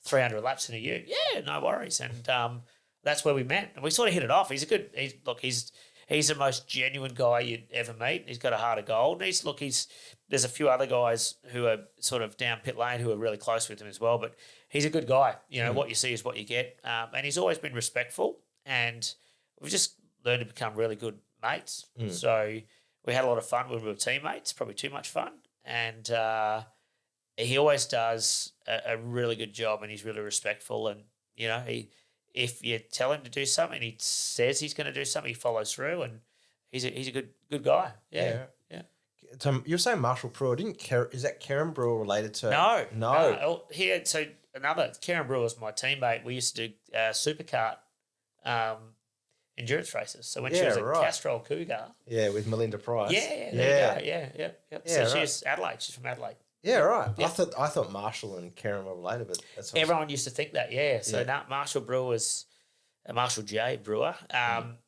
300 laps in a year. Yeah, no worries. And that's where we met. And we sort of hit it off. He's the most genuine guy you'd ever meet. He's got a heart of gold. There's a few other guys who are sort of down pit lane who are really close with him as well, but he's a good guy. You know, what you see is what you get. And he's always been respectful, and we've just learned to become really good mates. So we had a lot of fun when we were teammates, probably too much fun. And he always does a really good job, and he's really respectful. And, you know, if you tell him to do something, he says he's going to do something, he follows through, and he's a good guy. Yeah. So you're saying Marshall Brewer, is that Karen Brewer related to? No. Karen Brewer was my teammate. We used to do supercar endurance races. So when she was a Castrol Cougar. Yeah, with Melinda Price. Yeah. So she's Adelaide. She's from Adelaide. Yeah, right. Yeah. I thought Marshall and Karen were related, but that's everyone used to think that. Yeah. So Marshall Brewer was Marshall J. Brewer.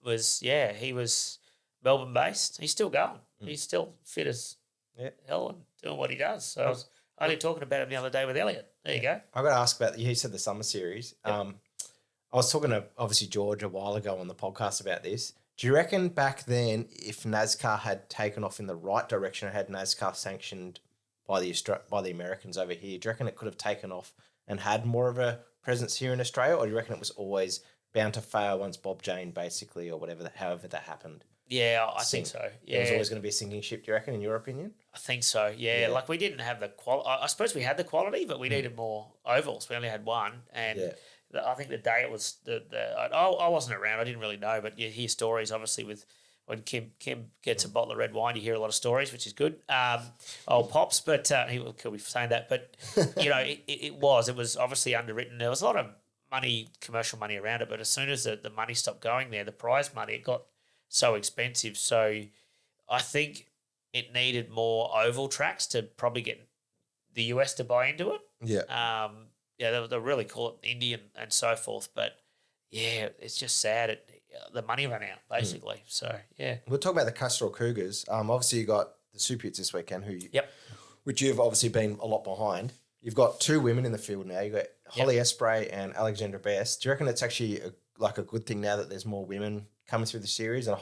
He was Melbourne based. He's still going. He's still fit as hell and doing what he does. So I was only talking about him the other day with Elliot. There you go. I got to ask about. You said the summer series. Yep. I was talking to obviously George a while ago on the podcast about this. Do you reckon back then, if NASCAR had taken off in the right direction and had NASCAR sanctioned by the Americans over here, do you reckon it could have taken off and had more of a presence here in Australia, or do you reckon it was always bound to fail once Bob Jane basically, or however that happened? Yeah, I think so. Yeah, it was always going to be a sinking ship. Do you reckon, in your opinion? I think so. Yeah, like we didn't have the quality. I suppose we had the quality, but we needed more ovals. We only had one, and I think the day it was I wasn't around. I didn't really know, but you hear stories obviously with when Kim gets a bottle of red wine. You hear a lot of stories, which is good. Old Pops, but he will kill me for saying that. But you know, it was obviously underwritten. There was a lot of commercial money around it, but as soon as the money stopped going there, the prize money, it got so expensive. So I think it needed more oval tracks to probably get the US to buy into it. Yeah. They're really cool, Indy and so forth. But, yeah, it's just sad. The money ran out, basically. So, yeah. We'll talk about the Castrol Cougars. Obviously, you got the SuperUtes this weekend, which you've obviously been a lot behind. You've got two women in the field now. You've got Holly Espray and Alexandra Best. Do you reckon it's actually a good thing now that there's more women coming through the series? And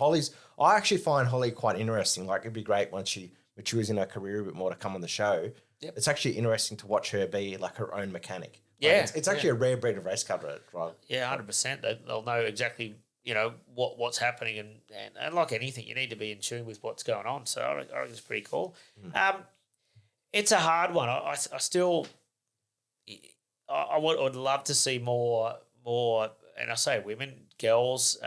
I actually find Holly quite interesting. Like, it'd be great once she matures in her career a bit more to come on the show. Yep. It's actually interesting to watch her be like her own mechanic. It's actually a rare breed of race car driver. Yeah, 100%. They'll know exactly, you know, what's happening, and like anything, you need to be in tune with what's going on. So I reckon it's pretty cool. It's a hard one. I still would love to see more, and I say women, girls,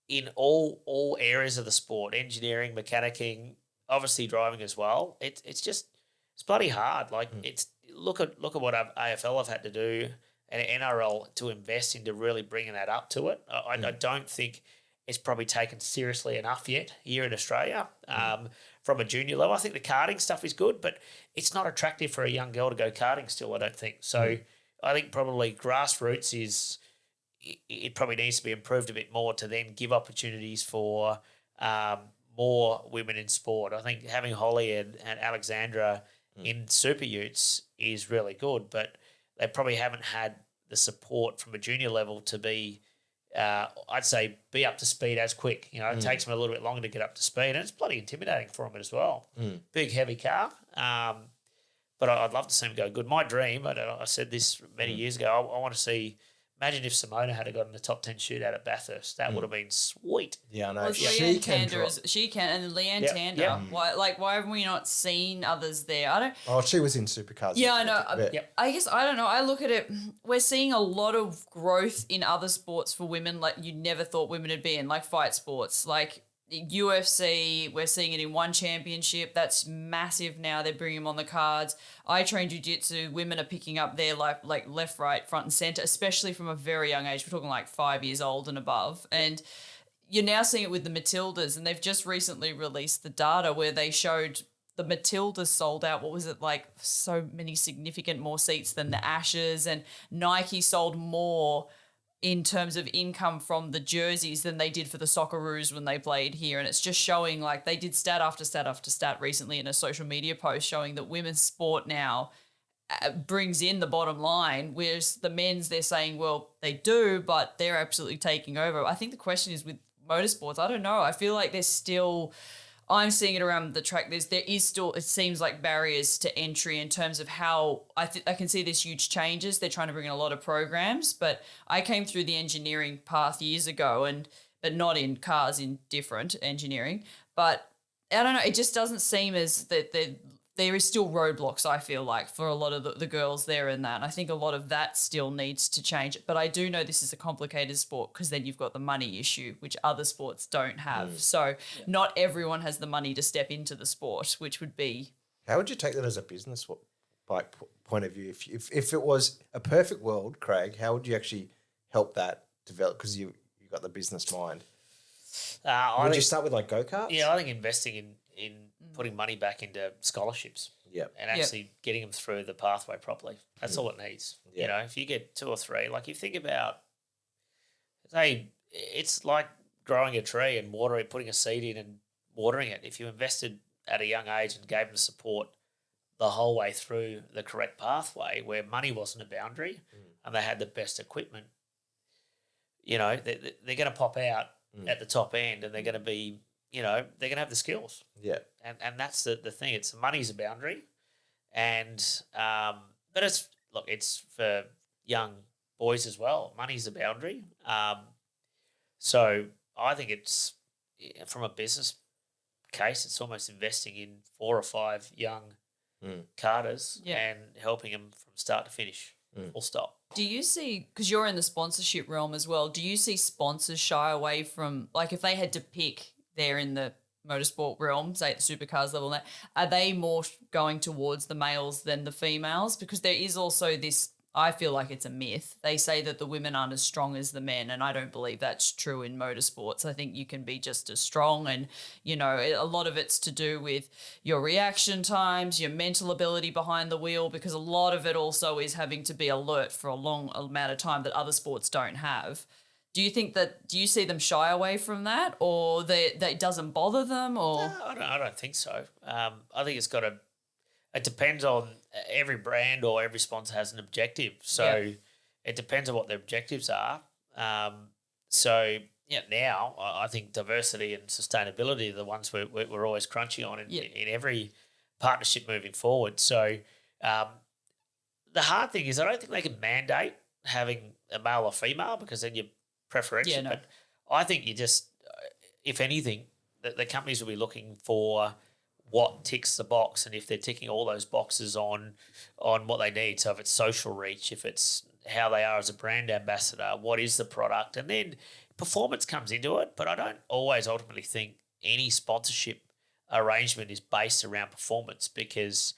in all areas of the sport, engineering, mechanicking, obviously driving as well. It's bloody hard. Like look at what AFL have had to do and NRL to invest into really bringing that up to it. I don't think it's probably taken seriously enough yet here in Australia from a junior level. I think the karting stuff is good, but it's not attractive for a young girl to go karting still, I don't think. So I think probably grassroots it probably needs to be improved a bit more to then give opportunities for more women in sport. I think having Holly and Alexandra in SuperUtes is really good, but they probably haven't had the support from a junior level to be, I'd say, be up to speed as quick. You know, it takes them a little bit longer to get up to speed, and it's bloody intimidating for them as well. Big, heavy car. But I'd love to see them go good. My dream, I said this many years ago, I want to see, imagine if Simona had got in the top 10 shootout at Bathurst. That would have been sweet. Yeah, I know. Well, she can, and Leanne Tander. Why haven't we not seen others there? I don't. Oh, she was in Supercars. Yeah, I know. I guess I don't know. I look at it. We're seeing a lot of growth in other sports for women, like you never thought women would be in, like fight sports, like UFC. We're seeing it in one championship. That's massive now. They're bringing them on the cards. I train jiu-jitsu. Women are picking up their like left, right, front and center, especially from a very young age. We're talking like 5 years old and above. And you're now seeing it with the Matildas, and they've just recently released the data where they showed the Matildas sold out, what was it, like so many significant more seats than the Ashes, and Nike sold more in terms of income from the jerseys than they did for the Socceroos when they played here. And it's just showing, like, they did stat after stat after stat recently in a social media post showing that women's sport now brings in the bottom line, whereas the men's, they're saying, well, they do, but they're absolutely taking over. I think the question is with motorsports, I don't know. I feel like there's still, I'm seeing it around the track, there is still, it seems like, barriers to entry in terms of how I can see there's huge changes. They're trying to bring in a lot of programs, but I came through the engineering path years ago, but not in cars, in different engineering. But I don't know, it just doesn't seem as that there is still roadblocks, I feel like, for a lot of the girls there and that. And I think a lot of that still needs to change. But I do know this is a complicated sport because then you've got the money issue, which other sports don't have. So not everyone has the money to step into the sport, which would be... How would you take that as a business point of view? If it was a perfect world, Craig, how would you actually help that develop? Because you got the business mind. Would you start with like go-karts? Yeah, I think investing in putting money back into scholarships. Yep. And actually getting them through the pathway properly. That's all it needs. Yep. You know, if you get 2 or 3, like you think about, say, it's like growing a tree and watering, putting a seed in and watering it. If you invested at a young age and gave them support the whole way through the correct pathway where money wasn't a boundary and they had the best equipment, you know, they're going to pop out at the top end and they're going to be, you know, they're going to have the skills. Yeah. And that's the thing. It's money's a boundary. And, but it's for young boys as well. Money's a boundary. So I think it's, from a business case, it's almost investing in 4 or 5 young karters and helping them from start to finish, full stop. Do you see, because you're in the sponsorship realm as well, do you see sponsors shy away from, like, if they had to pick, they're in the motorsport realm, say at the supercars level, are they more going towards the males than the females? Because there is also this, I feel like it's a myth. They say that the women aren't as strong as the men, and I don't believe that's true in motorsports. I think you can be just as strong, and, you know, a lot of it's to do with your reaction times, your mental ability behind the wheel, because a lot of it also is having to be alert for a long amount of time that other sports don't have. Do you see them shy away from that, or that it doesn't bother them? Or No, I don't think so. I think it depends on every brand or every sponsor has an objective. So it depends on what their objectives are. Now I think diversity and sustainability are the ones we're always crunching on in every partnership moving forward. So the hard thing is I don't think they can mandate having a male or female because then you're preferential. Yeah, no. But I think you just, if anything, the companies will be looking for what ticks the box, and if they're ticking all those boxes on what they need. So if it's social reach, if it's how they are as a brand ambassador, what is the product, and then performance comes into it. But I don't always ultimately think any sponsorship arrangement is based around performance, because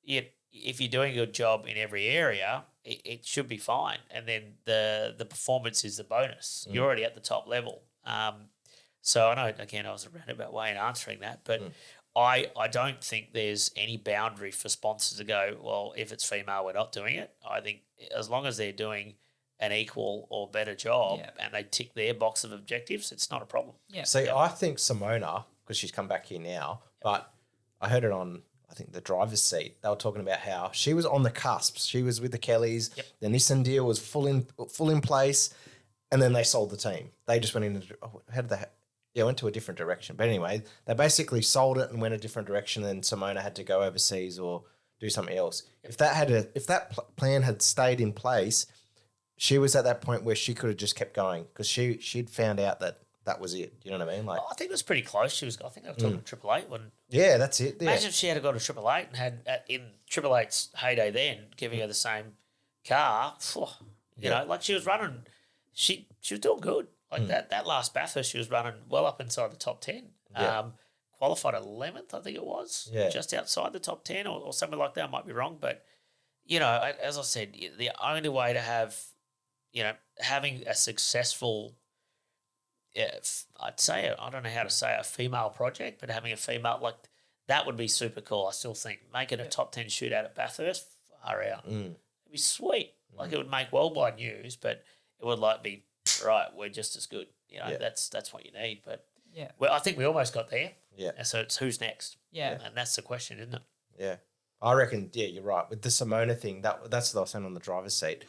if you're doing a good job in every area, it should be fine. And then the performance is the bonus. You're already at the top level. So I know, again, I was a roundabout way in answering that, but I don't think there's any boundary for sponsors to go, well, if it's female, we're not doing it. I think as long as they're doing an equal or better job and they tick their box of objectives, it's not a problem. Yeah. See, I think Simona, because she's come back here now, but I heard it on, I think, the driver's seat. They were talking about how she was on the cusps. She was with the Kellys. Yep. The Nissan deal was full in place, and then they sold the team. They just went in. Went to a different direction. But anyway, they basically sold it and went a different direction. And Simona had to go overseas or do something else. If that plan had stayed in place, she was at that point where she could have just kept going because she'd found out that was it. You know what I mean? Like, I think it was pretty close. I think they were talking Triple Eight when. Yeah, that's it. Yeah. Imagine if she had gone to Triple Eight and had in Triple Eight's heyday then giving her the same car. You know, like she was running. She was doing good. Like that last Bathurst, she was running well up inside the top 10. Yeah. Qualified 11th, I think it was. Yeah. Just outside the top 10 or something like that. I might be wrong. But, you know, as I said, the only way to have, you know, having a successful, I'd say, I don't know how to say a female project, but having a female, like that would be super cool. I still think making a top 10 shootout at Bathurst, far out. It'd be sweet. Like it would make worldwide news, but it would like be right. We're just as good. You know, that's what you need. But I think we almost got there. Yeah. And so it's who's next. Yeah. And that's the question, isn't it? Yeah. I reckon, you're right. With the Simona thing, that's what I was saying on the driver's seat.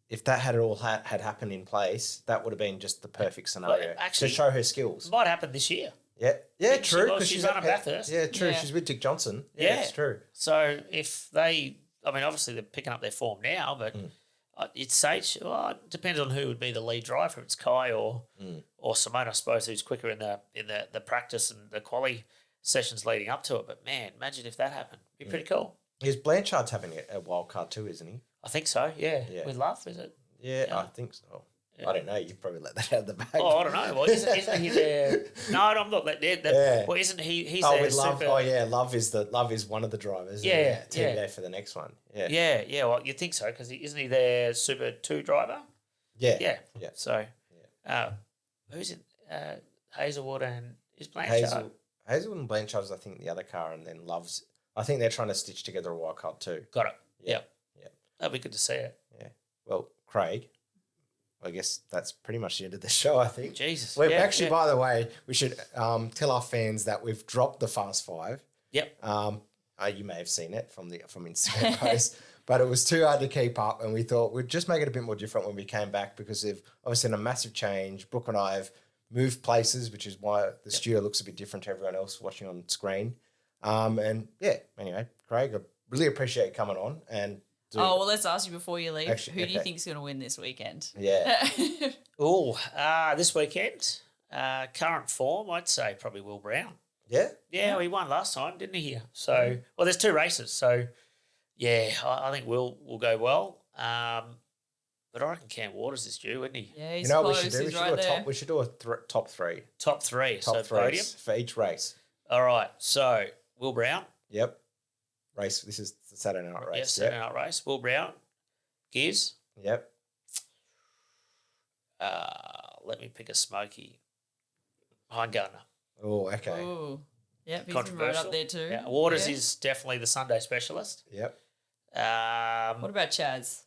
If that had all had happened in place, that would have been just the perfect scenario to show her skills. Might happen this year. Yeah, true. Because she's on a Bathurst. Yeah, true. Yeah. She's with Dick Johnson. Yeah, it's true. So if they, I mean, obviously they're picking up their form now, but it's Sage. Well, it depends on who would be the lead driver. If it's Kai or Simone, I suppose, who's quicker in the practice and the quali sessions leading up to it. But man, imagine if that happened. It'd be pretty cool. Is Blanchard's having a wild card too, isn't he? I think so. Yeah. With Love, is it? Yeah, I think so. I don't know. You probably let that out of the bag. Oh, I don't know. Well, isn't he there? No, I'm not letting there. Well, isn't he? He's there. With Love. Oh, yeah. Love is one of the drivers. TBA for the next one. Yeah. Yeah. Well, you think so because isn't he their Super 2 driver? Yeah. So, who's in Hazelwood and is Blanchard? Hazelwood and Blanchard's, I think, the other car, and then Love's. I think they're trying to stitch together a wild card too. Got it. Yeah. That'd be good to see it. Yeah. Well, Craig, I guess that's pretty much the end of the show, I think. Jesus. We've actually, by the way, we should tell our fans that we've dropped the Fast Five. Yep. You may have seen it from Instagram posts, but it was too hard to keep up, and we thought we'd just make it a bit more different when we came back because of obviously a massive change. Brooke and I have moved places, which is why the studio looks a bit different to everyone else watching on screen. Anyway, Craig, I really appreciate you coming on and. Let's ask you before you leave. Who do you think is going to win this weekend? Yeah. This weekend, current form, I'd say probably Will Brown. Yeah? Yeah, he won last time, didn't he? Here, so there's 2 races, so I think Will go well. But I reckon Cam Waters is due, isn't he? Yeah, he's close. What we should do? We should do a top 3. Top 3, top so podium for each race. All right, so Will Brown. Yep. Race. This is the Saturday night race. Yes, Saturday night race. Will Brown, Gibbs. Yep. Let me pick a smoky. Hindgardner. Oh, okay. Oh, yep. He's right up there too. Yeah, Waters is definitely the Sunday specialist. Yep. What about Chaz?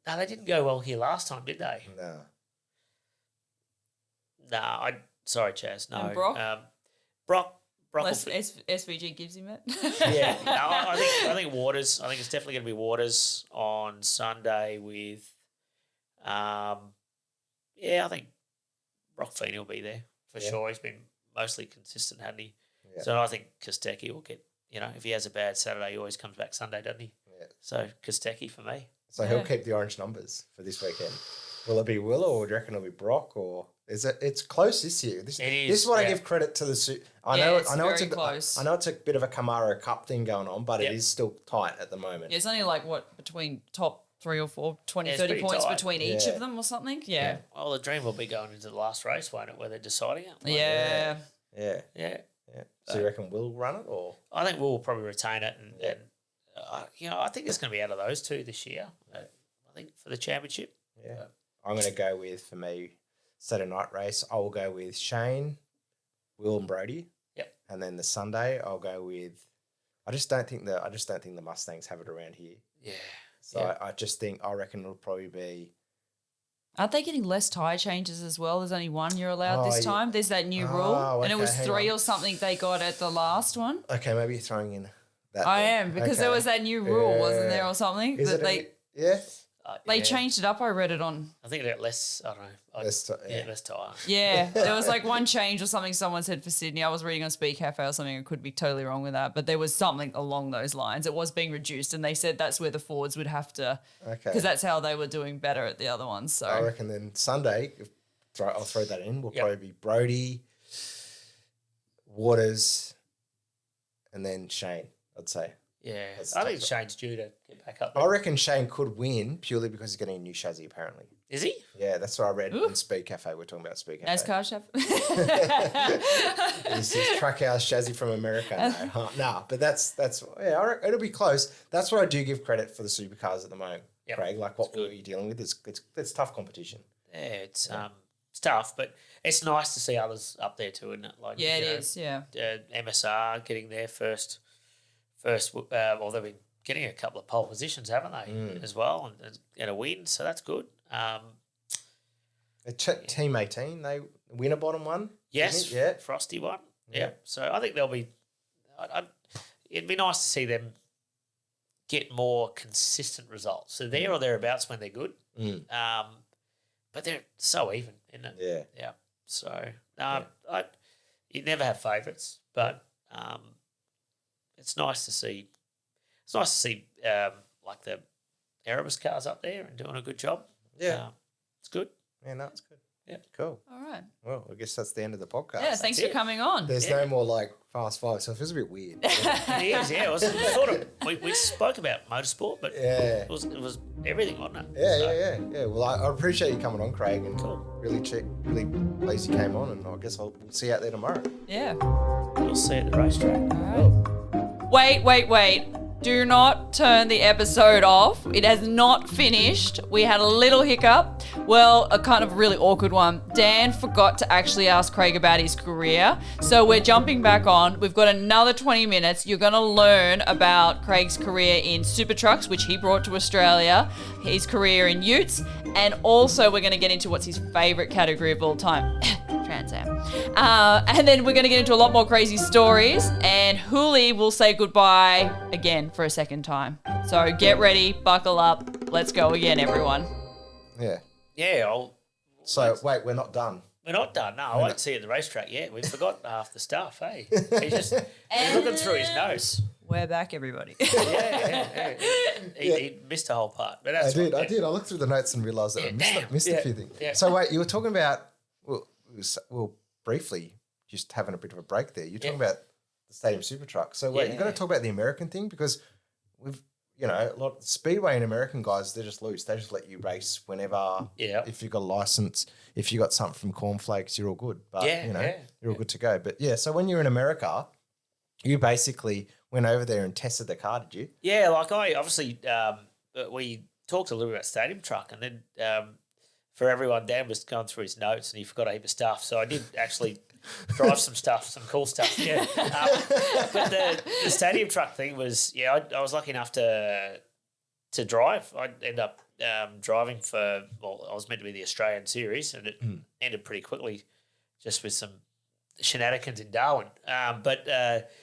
No, they didn't go well here last time, did they? No. Sorry, Chaz. No. And Brock? Brock. Unless SVG gives him it. Yeah. No, I think Waters. I think it's definitely going to be Waters on Sunday with. I think Brock Feeney will be there for sure. He's been mostly consistent, hasn't he? Yeah. So I think Kostecki will get. If he has a bad Saturday, he always comes back Sunday, doesn't he? Yeah. So Kostecki for me. So he'll keep the orange numbers for this weekend. Will it be Will, or do you reckon it'll be Brock, or is it? It's close this year. This is what I give credit to the. I know it's close. I know it's a bit of a Camaro Cup thing going on, but it is still tight at the moment. Yeah, it's only between top 3 or 4, 20, 30 points tight between each of them or something. Yeah. Well, the dream will be going into the last race, won't it, where they're deciding it? Yeah. So you reckon Will run it, or I think Will probably retain it, and I think it's going to be out of those 2 this year. I think for the championship. Yeah. I'm going to go with, for me, Saturday night race. I will go with Shane, Will, and Brody. Yep. And then the Sunday, I'll go with. I just don't think the Mustangs have it around here. Yeah. So I reckon it'll probably be. Aren't they getting less tyre changes as well? There's only 1 you're allowed this time. There's that new rule, and it was 3 or something they got at the last one. Okay, maybe you're throwing in that. I am because there was that new rule, wasn't there, or something? They changed it up. I read it on. I think they're less. I don't know. Less tyre. Yeah, there was one change or something someone said for Sydney. I was reading on Speed Cafe or something. I could be totally wrong with that, but there was something along those lines. It was being reduced, and they said that's where the Fords would have to, because that's how they were doing better at the other ones. So I reckon then Sunday, I'll throw that in. Will probably be Brody, Waters, and then Shane. I'd say. Yeah, I think Shane's due to get back up. I reckon Shane could win purely because he's getting a new chassis, apparently. Is he? Yeah, that's what I read in Speed Cafe. We're talking about Speed Cafe. NASCAR chef. This is Trackhouse chassis from America. No, but that's it'll be close. That's what I do give credit for the supercars at the moment, Craig. Like what we're dealing with, it's tough competition. Yeah, it's stuff, but it's nice to see others up there too, isn't it? Like, Yeah, it is. Yeah. MSR getting their first. Well, they've been getting a couple of pole positions, haven't they, as well, and a win, so that's good. Team 18, they win a bottom one. Yes, yeah, Frosty one. Yeah, so I think they'll be. It'd be nice to see them get more consistent results. So there or thereabouts when they're good. But they're so even, isn't it? Yeah. Yeah. So you never have favourites, but it's nice to see. It's nice to see like the Erebus cars up there and doing a good job. Yeah. It's good. Yeah, no, it's good. Yeah. Cool. All right. Well, I guess that's the end of the podcast. Yeah, thanks for coming on. There's no more like fast five, so it feels a bit weird. It is, yeah. It was sort of, we spoke about motorsport, but it was everything, wasn't it? Yeah. Well, I appreciate you coming on, Craig, and Cool. really pleased you came on, and I guess we'll see you out there tomorrow. Yeah. We'll see you at the racetrack. All right. Wait. Do not turn the episode off. It has not finished. We had a little hiccup. Well, a kind of really awkward one. Dan forgot to actually ask Craig about his career. So we're jumping back on. We've got another 20 minutes. You're going to learn about Craig's career in super trucks, which he brought to Australia, his career in Utes, and also we're going to get into what's his favourite category of all time. Trans Am. And then we're going to get into a lot more crazy stories, and Hooli will say goodbye again for a second time. So get ready, buckle up, let's go again, everyone. Yeah. Yeah. So, wait, we're not done. We're not done. No, I won't see you at the racetrack yet. We've forgotten half the stuff, hey? He's looking through his notes. We're back, everybody. Yeah. He missed a whole part. But that's I did. I looked through the notes and realised that I missed a few things. Yeah. So, wait, you were talking about, well, briefly, just having a bit of a break there. You're talking about the Stadium Super Truck. So, wait, you're going to talk about the American thing? Because we've, a lot of Speedway and American guys, they're just loose. They just let you race whenever. Yeah. If you've got a license, if you got something from Cornflakes, you're all good. But, you're all good to go. But, so when you're in America, you basically went over there and tested the car, did you? Yeah, like I obviously, we talked a little bit about Stadium Truck, and then for everyone, Dan was going through his notes and he forgot a heap of stuff. So I did actually drive some cool stuff. Yeah. But the Stadium Truck thing was, I was lucky enough to drive. I ended up driving I was meant to be the Australian series, and it ended pretty quickly just with some shenanigans in Darwin. I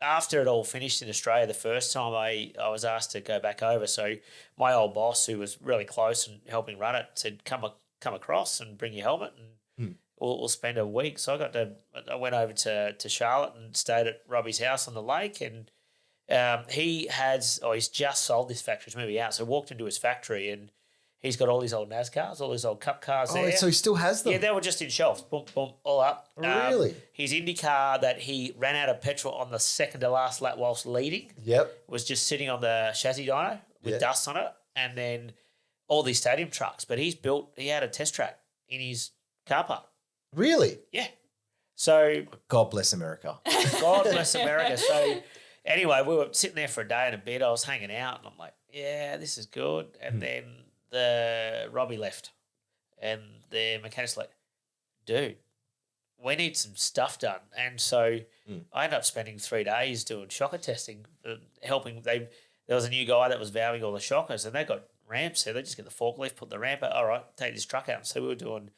after it all finished in Australia the first time, I was asked to go back over. So my old boss, who was really close and helping run it, said, come across and bring your helmet and we'll spend a week. So I went over to Charlotte and stayed at Robbie's house on the lake, and he's just sold this factory. He's moving out. So I walked into his factory and he's got all these old NASCARs, all these old Cup cars there. So he still has them? Yeah, they were just in shelves, boom, boom, all up. Really? His Indy car that he ran out of petrol on the second to last lap whilst leading was just sitting on the chassis dyno with dust on it, and then all these Stadium Trucks. But he had a test track in his car park. Really? Yeah. So God bless America. God bless America. So anyway, we were sitting there for a day and a bit. I was hanging out and I'm like, yeah, this is good. And then Robbie left and the mechanic's like, dude, we need some stuff done. And so I ended up spending 3 days doing shocker testing, helping. There was a new guy that was valving all the shockers, and they got ramps there. They just get the forklift, put the ramp out. All right, take this truck out. And so we were doing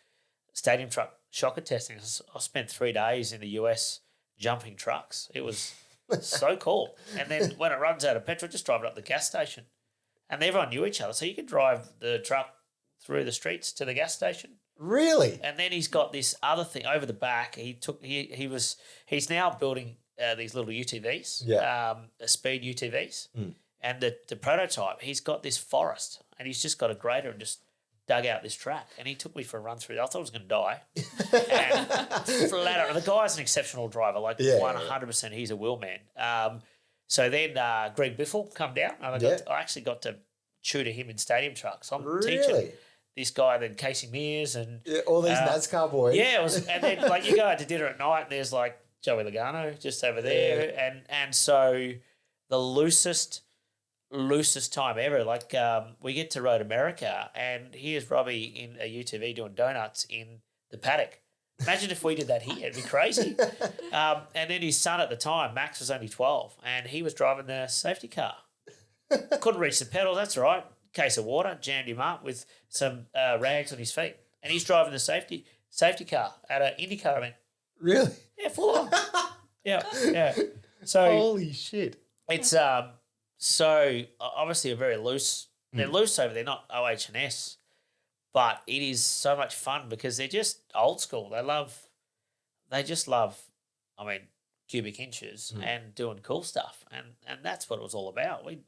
Stadium Truck shocker testing. I spent 3 days in the US jumping trucks. It was so cool. And then when it runs out of petrol, just drive it up the gas station. And everyone knew each other. So you could drive the truck through the streets to the gas station. Really? And then he's got this other thing over the back. He's now building these little UTVs, speed UTVs. And the prototype, he's got this forest, and he's just got a grader and just dug out this track. And he took me for a run through. I thought I was going to die. And flat out. The guy's an exceptional driver, 100%. He's a wheel man. So then Greg Biffle come down, and I actually got to chew to him in Stadium Trucks. I'm teaching this guy, then Casey Mears and all these NASCAR boys. Yeah, and then you go out to dinner at night, and there's Joey Logano just over there, and so the loosest loosest time ever. Like we get to Road America and here's Robbie in a UTV doing donuts in the paddock. Imagine if we did that here. It'd be crazy. And then his son at the time, Max, was only 12 and he was driving the safety car. Couldn't reach the pedals, that's all right. Case of water, jammed him up with some rags on his feet. And he's driving the safety car at an IndyCar event. Really? Yeah, full on. Yeah. So holy shit. It's so obviously a very loose. They're loose over there, not OH&S, but it is so much fun because they're just old school. They just love. I mean, cubic inches and doing cool stuff, and that's what it was all about. We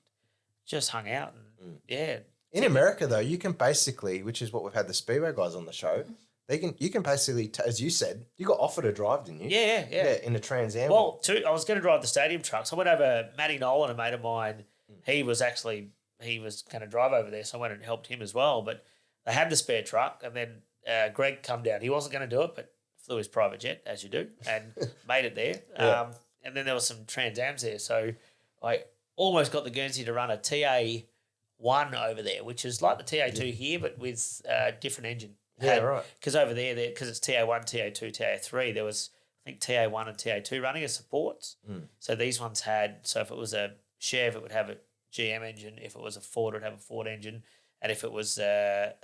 just hung out and In America, though, you can basically, which is what we've had the Speedway guys on the show, you can basically, as you said, you got offered a drive, didn't you? Yeah. In a Trans Am. Well, I was going to drive the stadium trucks. I went over, Matty Nolan, a mate of mine, he was going to drive over there, so I went and helped him as well. But they had the spare truck, and then Greg come down. He wasn't going to do it, but flew his private jet, as you do, and made it there. Yeah. And then there was some Trans Ams there, so I almost got the Guernsey to run a TA1 over there, which is like the TA2 here, but with a different engine. Yeah, right. Because over there, because it's TA1, TA2, TA3, there was, I think, TA1 and TA2 running as supports. So these ones had, so if it was a Chev, it would have a GM engine. If it was a Ford, it would have a Ford engine. And if it was the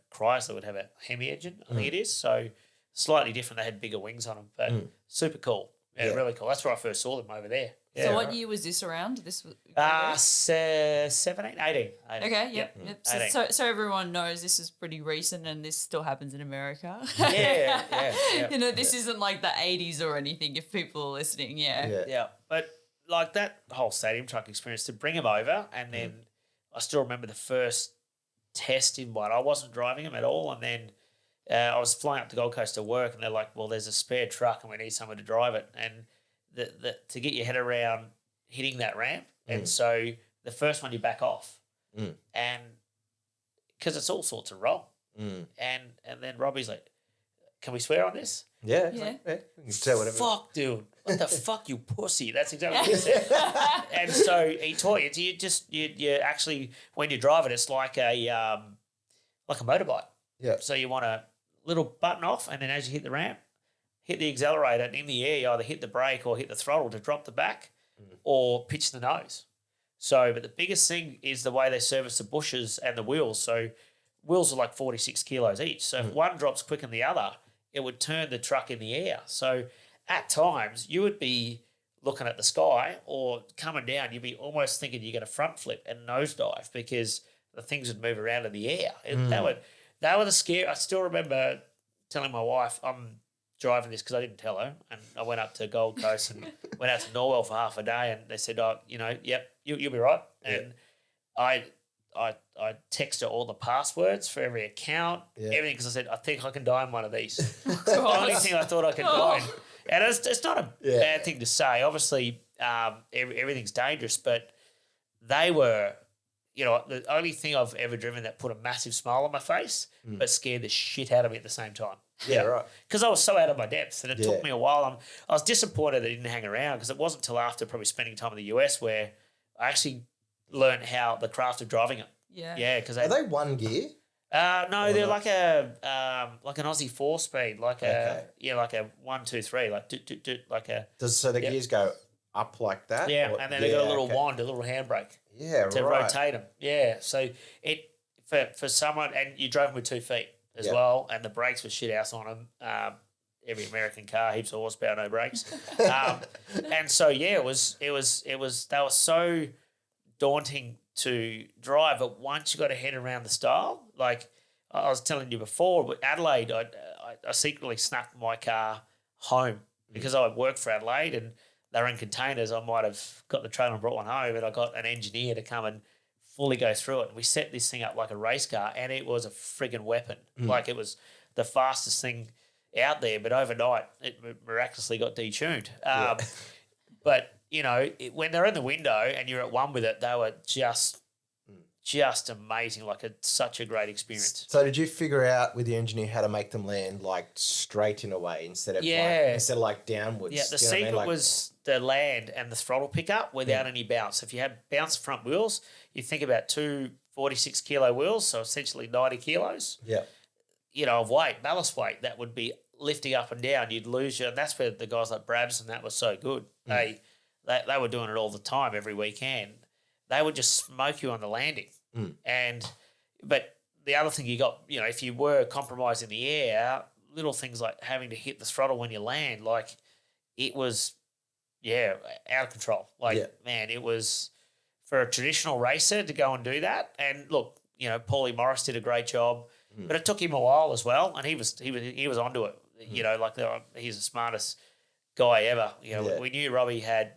Chrysler, it would have a Hemi engine, I think it is. So slightly different. They had bigger wings on them, but super cool. Yeah, really cool. That's where I first saw them over there. Yeah, So what year was this around? This was 17, 18. Okay, yep. So everyone knows this is pretty recent and this still happens in America. Yeah. You know, this isn't like the 80s or anything if people are listening, Yeah. But like that whole stadium truck experience, to bring them over, and then I still remember the first test in one. I wasn't driving them at all, and then I was flying up to Gold Coast to work, and they're like, well, there's a spare truck and we need someone to drive it. And to get your head around hitting that ramp. And so the first one you back off. And because it's all sorts of wrong. And then Robbie's like, can we swear on this? Yeah. You can say whatever. Fuck, dude. What the fuck, you pussy? That's exactly what he said. And so he taught you. You actually, when you drive it, it's like a motorbike. Yeah. So you want a little button off, and then as you hit the ramp, hit the accelerator, and in the air, you either hit the brake or hit the throttle to drop the back or pitch the nose. So, but the biggest thing is the way they service the bushes and the wheels. So wheels are like 46 kilos each. So if one drops quicker than the other, it would turn the truck in the air. So at times you would be looking at the sky or coming down, you'd be almost thinking you're going to front flip and nosedive because the things would move around in the air. And they were the scare. I still remember telling my wife, I'm driving this because I didn't tell her, and I went up to Gold Coast and went out to Norwell for half a day, and they said, yep, you'll be right. And I texted her all the passwords for every account, everything, because I said, I think I can die in one of these. The only thing I thought I could die in. And it's not a bad thing to say. Obviously, everything's dangerous, but they were, the only thing I've ever driven that put a massive smile on my face, but scared the shit out of me at the same time. Yeah, right. Because I was so out of my depth, and it took me a while. I was disappointed that it didn't hang around because it wasn't until after probably spending time in the US where I actually learned how the craft of driving it. Yeah, because are they one gear? No, they're like an Aussie 4-speed, like a 1, 2, 3, like a. So the gears go up like that? Yeah, and then they got a little wand, a little handbrake. Yeah, to rotate them. Yeah, so it for someone, and you drove them with 2 feet as well, and the brakes were shit house on them. Every American car, heaps of horsepower, no brakes. And so it was. They were so daunting to drive, but once you got a head around the style, like I was telling you before, with Adelaide, I secretly snuck my car home because I worked for Adelaide and they were in containers. I might have got the trailer and brought one home, and I got an engineer to come and fully go through it. And we set this thing up like a race car, and it was a friggin' weapon. Like it was the fastest thing out there, but overnight it miraculously got detuned. But, when they're in the window and you're at one with it, they were just just amazing. Like such a great experience. So did you figure out with the engineer how to make them land like straight in a way instead of like downwards? Yeah, the secret was the land and the throttle pickup without any bounce. If you had bounce front wheels, you think about two 46 kilo wheels, so essentially 90 kilos. Yeah. Of weight, ballast weight, that would be lifting up and down. You'd lose and that's where the guys like Brabs and that was so good. They were doing it all the time, every weekend. They would just smoke you on the landing. But the other thing you got, if you were compromised in the air, little things like having to hit the throttle when you land, like it was, out of control. Man, it was for a traditional racer to go and do that. And look, Paulie Morris did a great job, but it took him a while as well. And he was onto it. He's the smartest guy ever. We knew Robbie had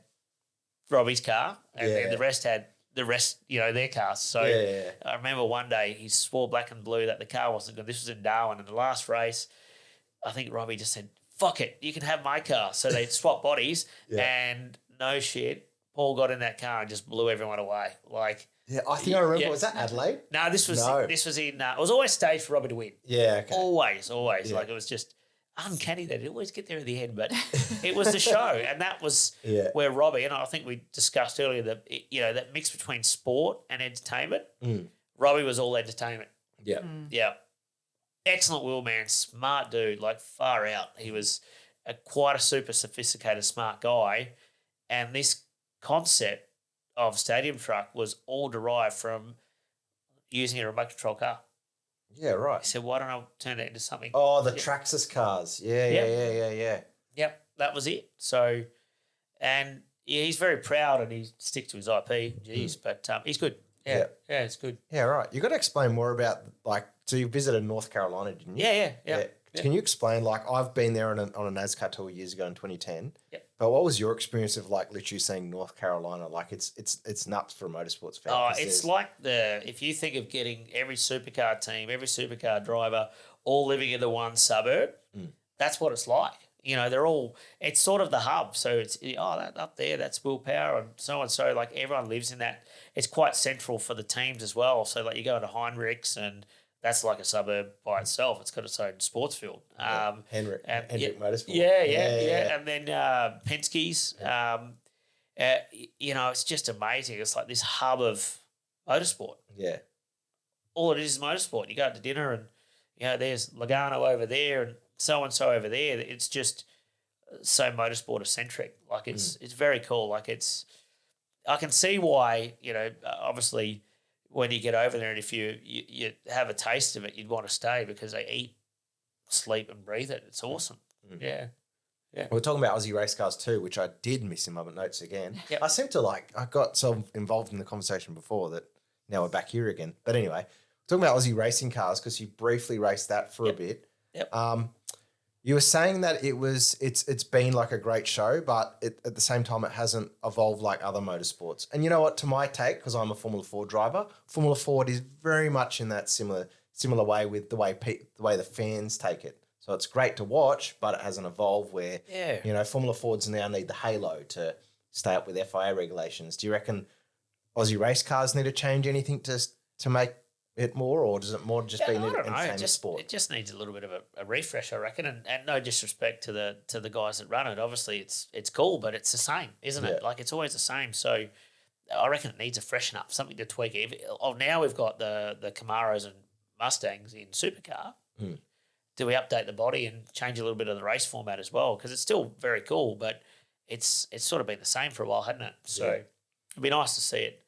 Robbie's car, and then the rest had their cars. So I remember one day he swore black and blue that the car wasn't good. This was in Darwin, in the last race. I think Robbie just said, "Fuck it, you can have my car." So they swapped bodies, and no shit, Paul got in that car and just blew everyone away. I think I remember. Was that Adelaide? No, this was in. It was always staged for Robbie to win. Yeah, okay. Always. Like it was just uncanny that he'd always get there at the end, but it was the show, and that was where Robbie, and I think we discussed earlier that that mix between sport and entertainment. Robbie was all entertainment. Yeah. Excellent wheelman, smart dude, like far out. He was quite a super sophisticated, smart guy, and this concept of stadium truck was all derived from using a remote control car. Yeah, right. He said, why don't I turn that into something? Oh, the Traxxas cars. Yeah. Yep, that was it. So, and he's very proud and he sticks to his IP. Jeez, but he's good. Yeah, it's good. Yeah, right. You got to explain more about, so you visited North Carolina, didn't you? Yeah. Can you explain, I've been there on a NASCAR tour years ago in 2010. Yep. But what was your experience of literally seeing North Carolina? It's nuts for a motorsports fan. Oh, it's like if you think of getting every supercar team, every supercar driver, all living in the one suburb, that's what it's like. It's sort of the hub. So it's, that up there, that's willpower and so on. So everyone lives in that. It's quite central for the teams as well. So you go into Heinrichs and that's like a suburb by itself. It's got its own sports field. Hendrick Motorsport. Yeah. And then Penske's. It's just amazing. It's like this hub of motorsport. Yeah. All it is motorsport. You go out to dinner and, there's Logano over there and so over there. It's just so motorsport eccentric. It's very cool. I can see why, obviously when you get over there and if you have a taste of it, you'd want to stay because they eat, sleep and breathe it. It's awesome. Yeah. We're talking about Aussie race cars too, which I did miss in my notes again. Yep. I seem to I got so involved in the conversation before that now we're back here again. But anyway, talking about Aussie racing cars because you briefly raced that for a bit. Yep. You were saying that it's been a great show, but at the same time it hasn't evolved like other motorsports. And you know what? To my take, because I'm a Formula 4 driver, Formula 4 is very much in that similar way with the way the fans take it. So it's great to watch, but it hasn't evolved where Formula Fords now need the halo to stay up with FIA regulations. Do you reckon Aussie race cars need to change anything to make it more, or does it more just be an entertainment sport? It just needs a little bit of a refresh, I reckon. And no disrespect to the guys that run it. Obviously, it's cool, but it's the same, isn't it? It's always the same. So I reckon it needs a freshen up, something to tweak it. Now we've got the Camaros and Mustangs in supercar. Do we update the body and change a little bit of the race format as well? Because it's still very cool, but it's sort of been the same for a while, hasn't it? So it'd be nice to see it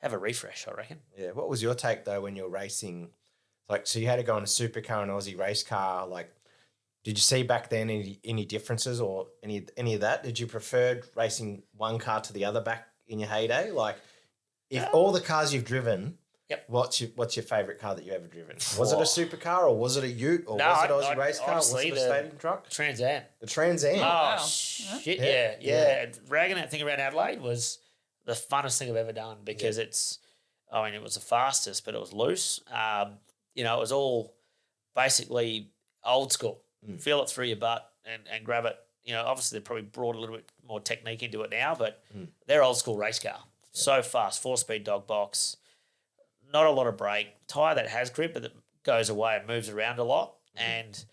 have a refresh, I reckon. Yeah. What was your take though when you're racing? So you had to go in a supercar and Aussie race car. Did you see back then any differences or any of that? Did you prefer racing one car to the other back in your heyday? If all the cars you've driven, what's your favourite car that you ever driven? Was it a supercar or was it a Ute or was it Aussie race car? Was it a stadium truck? Trans Am. The Trans Am. Oh, wow. Shit, yeah. And ragging that thing around Adelaide was the funnest thing I've ever done because it was the fastest, but it was loose. It was all basically old school. Feel it through your butt and grab it. Obviously they probably brought a little bit more technique into it now, but they're old school race car. So fast, 4-speed dog box. not a lot of brake, tyre that has grip but that goes away and moves around a lot, and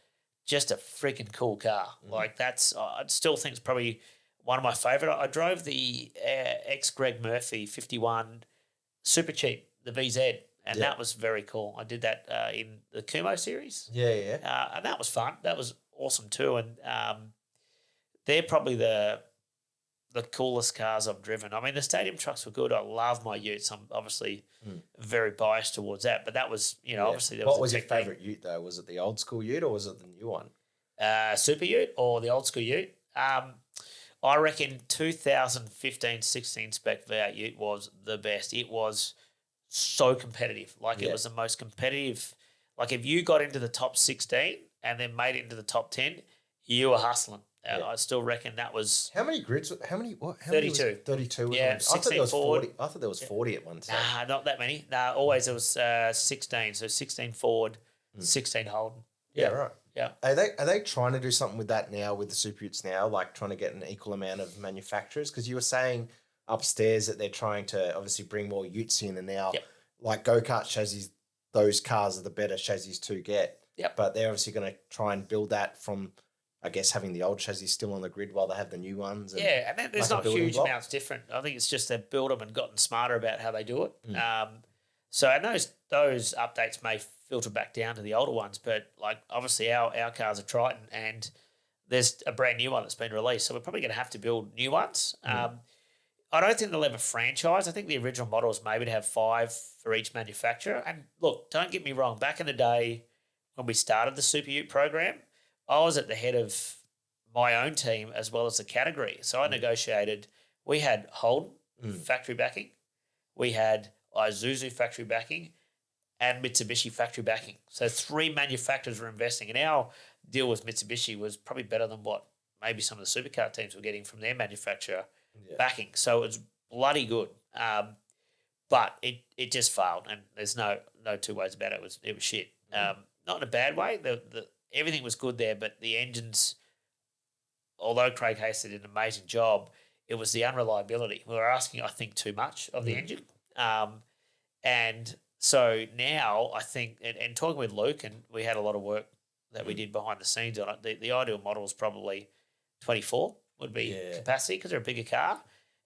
just a freaking cool car. Like that's, I still think it's probably one of my favourite. I drove the ex-Greg Murphy 51 Super Cheap, the VZ, and that was very cool. I did that in the Kumo series. Yeah. And that was fun. That was awesome too. And they're probably the coolest cars I've driven. I mean, the stadium trucks were good. I love my Utes. I'm obviously very biased towards that. But that was, obviously there was. What was your favourite Ute though? Was it the old school Ute or was it the new one? Super Ute or the old school Ute? I reckon 2015-16 spec V8 Ute was the best. It was so competitive. It was the most competitive. Like if you got into the top 16 and then made it into the top 10, you were hustling. I still reckon that was... How many grids? How many 32. 32. Yeah, 16 I thought there was 40 at one time. Nah, not that many. Nah, always there was 16. So 16 Ford, 16 Holden. Yeah, right. Yeah. Are they trying to do something with that now, with the SuperUtes now, like trying to get an equal amount of manufacturers? Because you were saying upstairs that they're trying to obviously bring more Utes in, and now like go-kart chassis, those cars are the better chassis to get. Yep. But they're obviously going to try and build that from, I guess, having the old chassis still on the grid while they have the new ones. And then there's not huge amounts different. I think it's just they've built them and gotten smarter about how they do it. And those updates may filter back down to the older ones, but like obviously our cars are Triton and there's a brand new one that's been released, so we're probably going to have to build new ones. I don't think they'll ever franchise. I think the original model was maybe to have 5 for each manufacturer. And look, don't get me wrong, back in the day when we started the Super Ute program, I was at the head of my own team as well as the category. So I negotiated. We had Holden factory backing, we had Isuzu factory backing, and Mitsubishi factory backing. So 3 manufacturers were investing, and our deal with Mitsubishi was probably better than what maybe some of the supercar teams were getting from their manufacturer backing. So it was bloody good, but it just failed, and there's no two ways about it. It was shit. Not in a bad way. Everything was good there, but the engines, although Craig Hasty did an amazing job, it was the unreliability. We were asking, I think, too much of the engine. And so now I think, and talking with Luke, and we had a lot of work that we did behind the scenes on it, the ideal model is probably 24 would be capacity because they're a bigger car.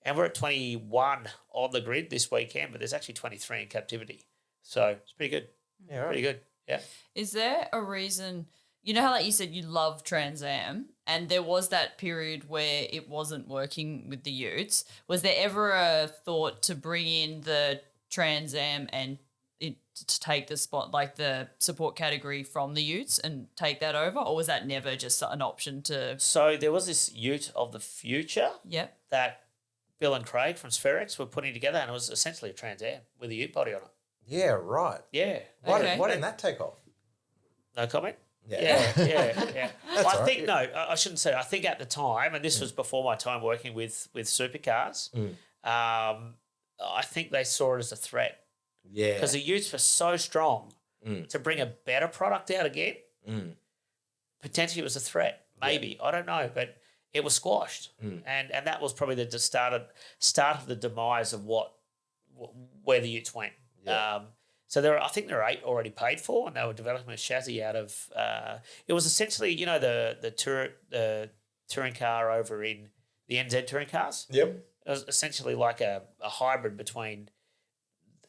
And we're at 21 on the grid this weekend, but there's actually 23 in captivity. So it's pretty good. Yeah, right. Pretty good. Yeah. Is there a reason, you know how like you said you love Trans Am and there was that period where it wasn't working with the Utes. Was there ever a thought to bring in the Trans Am and to take the spot, like the support category from the Utes and take that over, or was that never just an option to... So there was this Ute of the future that Bill and Craig from Spherex were putting together, and it was essentially a Trans Am with a Ute body on it. Yeah, right. Yeah. Why didn't that take off? No comment? Yeah. Yeah. That's think, I shouldn't say. I think at the time, and this was before my time working with supercars, I think they saw it as a threat. Yeah. Because the Utes were so strong to bring a better product out again. Potentially it was a threat. Maybe. I don't know. But it was squashed. And that was probably the start of the demise of where the Utes went. Yeah. So I think there are 8 already paid for, and they were developing a chassis out of. It was essentially, the touring car over in the NZ touring cars. Yep. It was essentially like a hybrid between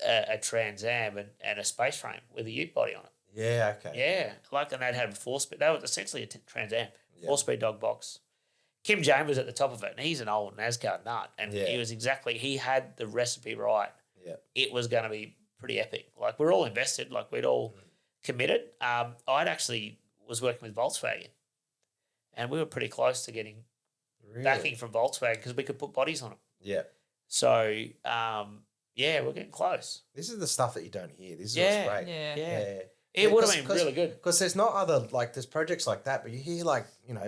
a Trans Am and a space frame with a Ute body on it. Yeah. Okay. Yeah, and they'd have a 4-speed. They were essentially a Trans Am, 4-speed dog box. Kim James was at the top of it, and he's an old NASCAR nut, and he had the recipe right. Yeah. It was going to be pretty epic. Like, we're all invested. Like, we'd all committed. I'd actually was working with Volkswagen, and we were pretty close to getting backing from Volkswagen because we could put bodies on them. Yeah. So, we're getting close. This is the stuff that you don't hear. This is what's great. Yeah. It would have been really good. Because there's not there's projects like that, but you hear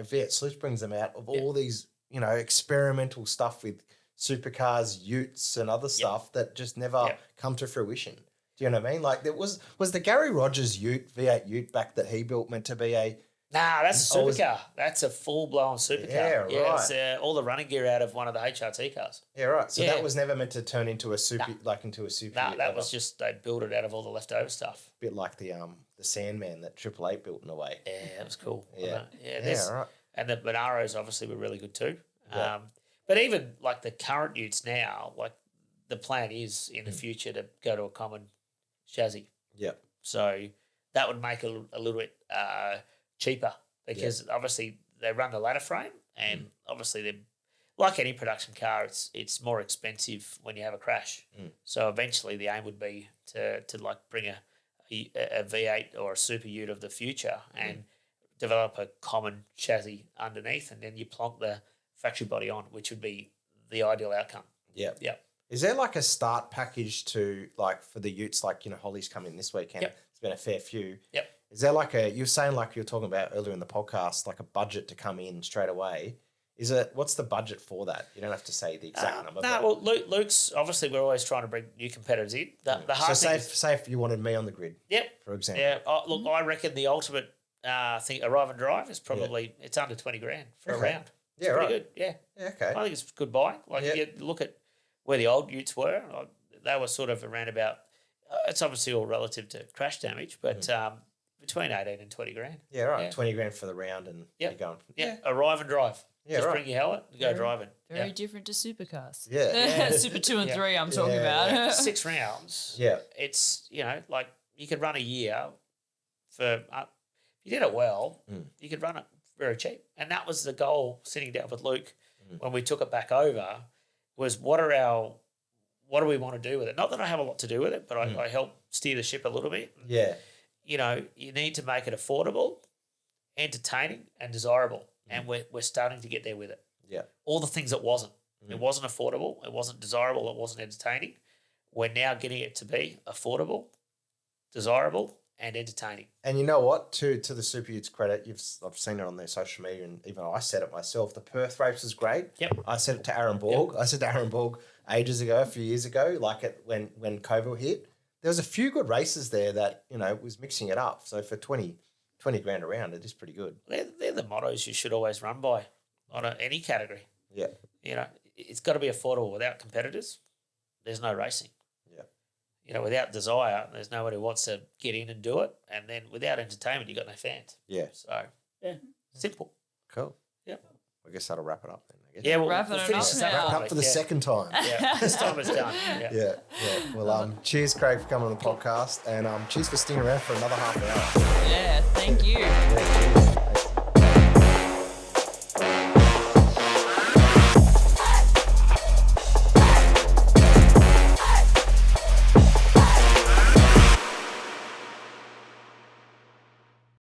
Viet Sluice brings them out of all these, experimental stuff with supercars, Utes and other stuff that just never come to fruition. Do you know what I mean? Like was the Gary Rogers Ute, V8 Ute back that he built meant to be a Nah, that's a Oh, is- supercar. That's a full-blown supercar. Yeah, It's all the running gear out of one of the HRT cars. Yeah, right. So Yeah. that was never meant to turn into a super, into a super. Nah, that was just, they built it out of all the leftover stuff. a bit like the Sandman that Triple Eight built in a way. Yeah, that was cool. Yeah. Right. And the Monaros obviously were really good too. Yeah. But even like the current Utes now, like the plan is in the future to go to a common chassis. Yeah. So that would make it a little bit cheaper because obviously they run the ladder frame and obviously they're like any production car, it's more expensive when you have a crash. So eventually the aim would be to like bring a V8 or a Super Ute of the future and develop a common chassis underneath, and then you plonk the factory body on, which would be the ideal outcome. Yeah. Yeah. Is there like a start package to like for the Utes, like, you know, Holly's coming this weekend? Yep. It's been a fair few. Yep. Is there like you're saying like you were talking about earlier in the podcast, like a budget to come in straight away? What's the budget for that? You don't have to say the exact number. No, well, Luke's obviously we're always trying to bring new competitors in. The hard so thing say if you wanted me on the grid, Yep. for example. Yeah. Look, I reckon the ultimate thing, arrive and drive, is probably it's under 20 grand for a round. It's Yeah, pretty right. good. Yeah. Yeah, okay. I think it's a good buy. Like you look at where the old Utes were, they were sort of around about. It's obviously all relative to crash damage, but between 18 and 20 grand. Yeah, right. Yeah. 20 grand for the round and you're going. Yeah. Arrive and drive. Yeah, Just right. bring your helmet and go driving. Very different to supercars. Yeah. Super 2 and 3 I'm talking Yeah, about. 6 rounds. Yeah. It's, like you could run a year for, if you did it well, you could run it very cheap. And that was the goal sitting down with Luke when we took it back over was what do we want to do with it? Not that I have a lot to do with it, but I help steer the ship a little bit. Yeah. You need to make it affordable, entertaining and desirable. And we're starting to get there with it. Yeah. All the things it wasn't. It wasn't affordable. It wasn't desirable. It wasn't entertaining. We're now getting it to be affordable, desirable, and entertaining. And you know what? To the SuperUtes credit, I've seen it on their social media, and even I said it myself. The Perth race was great. Yep. I said it to Aaron Borg. Yep. I said to Aaron Borg ages ago, a few years ago, like when COVID hit. There was a few good races there that was mixing it up. So for 20 grand a round, it is pretty good. They're the mottos you should always run by on any category. Yeah. It's got to be affordable. Without competitors, there's no racing. Yeah. Without desire, there's nobody who wants to get in and do it. And then without entertainment, you got no fans. Yeah. So, simple. Cool. Yeah. I guess that'll wrap it up then, I guess. Yeah, we'll Wrapping it finish up this now. up. Wrap it won't up for we? the second time. Yeah, this time it's done. Yeah. Yeah. Well, cheers, Craig, for coming on the podcast, and cheers for sticking around for another half an hour. Yeah, thank you. Yeah.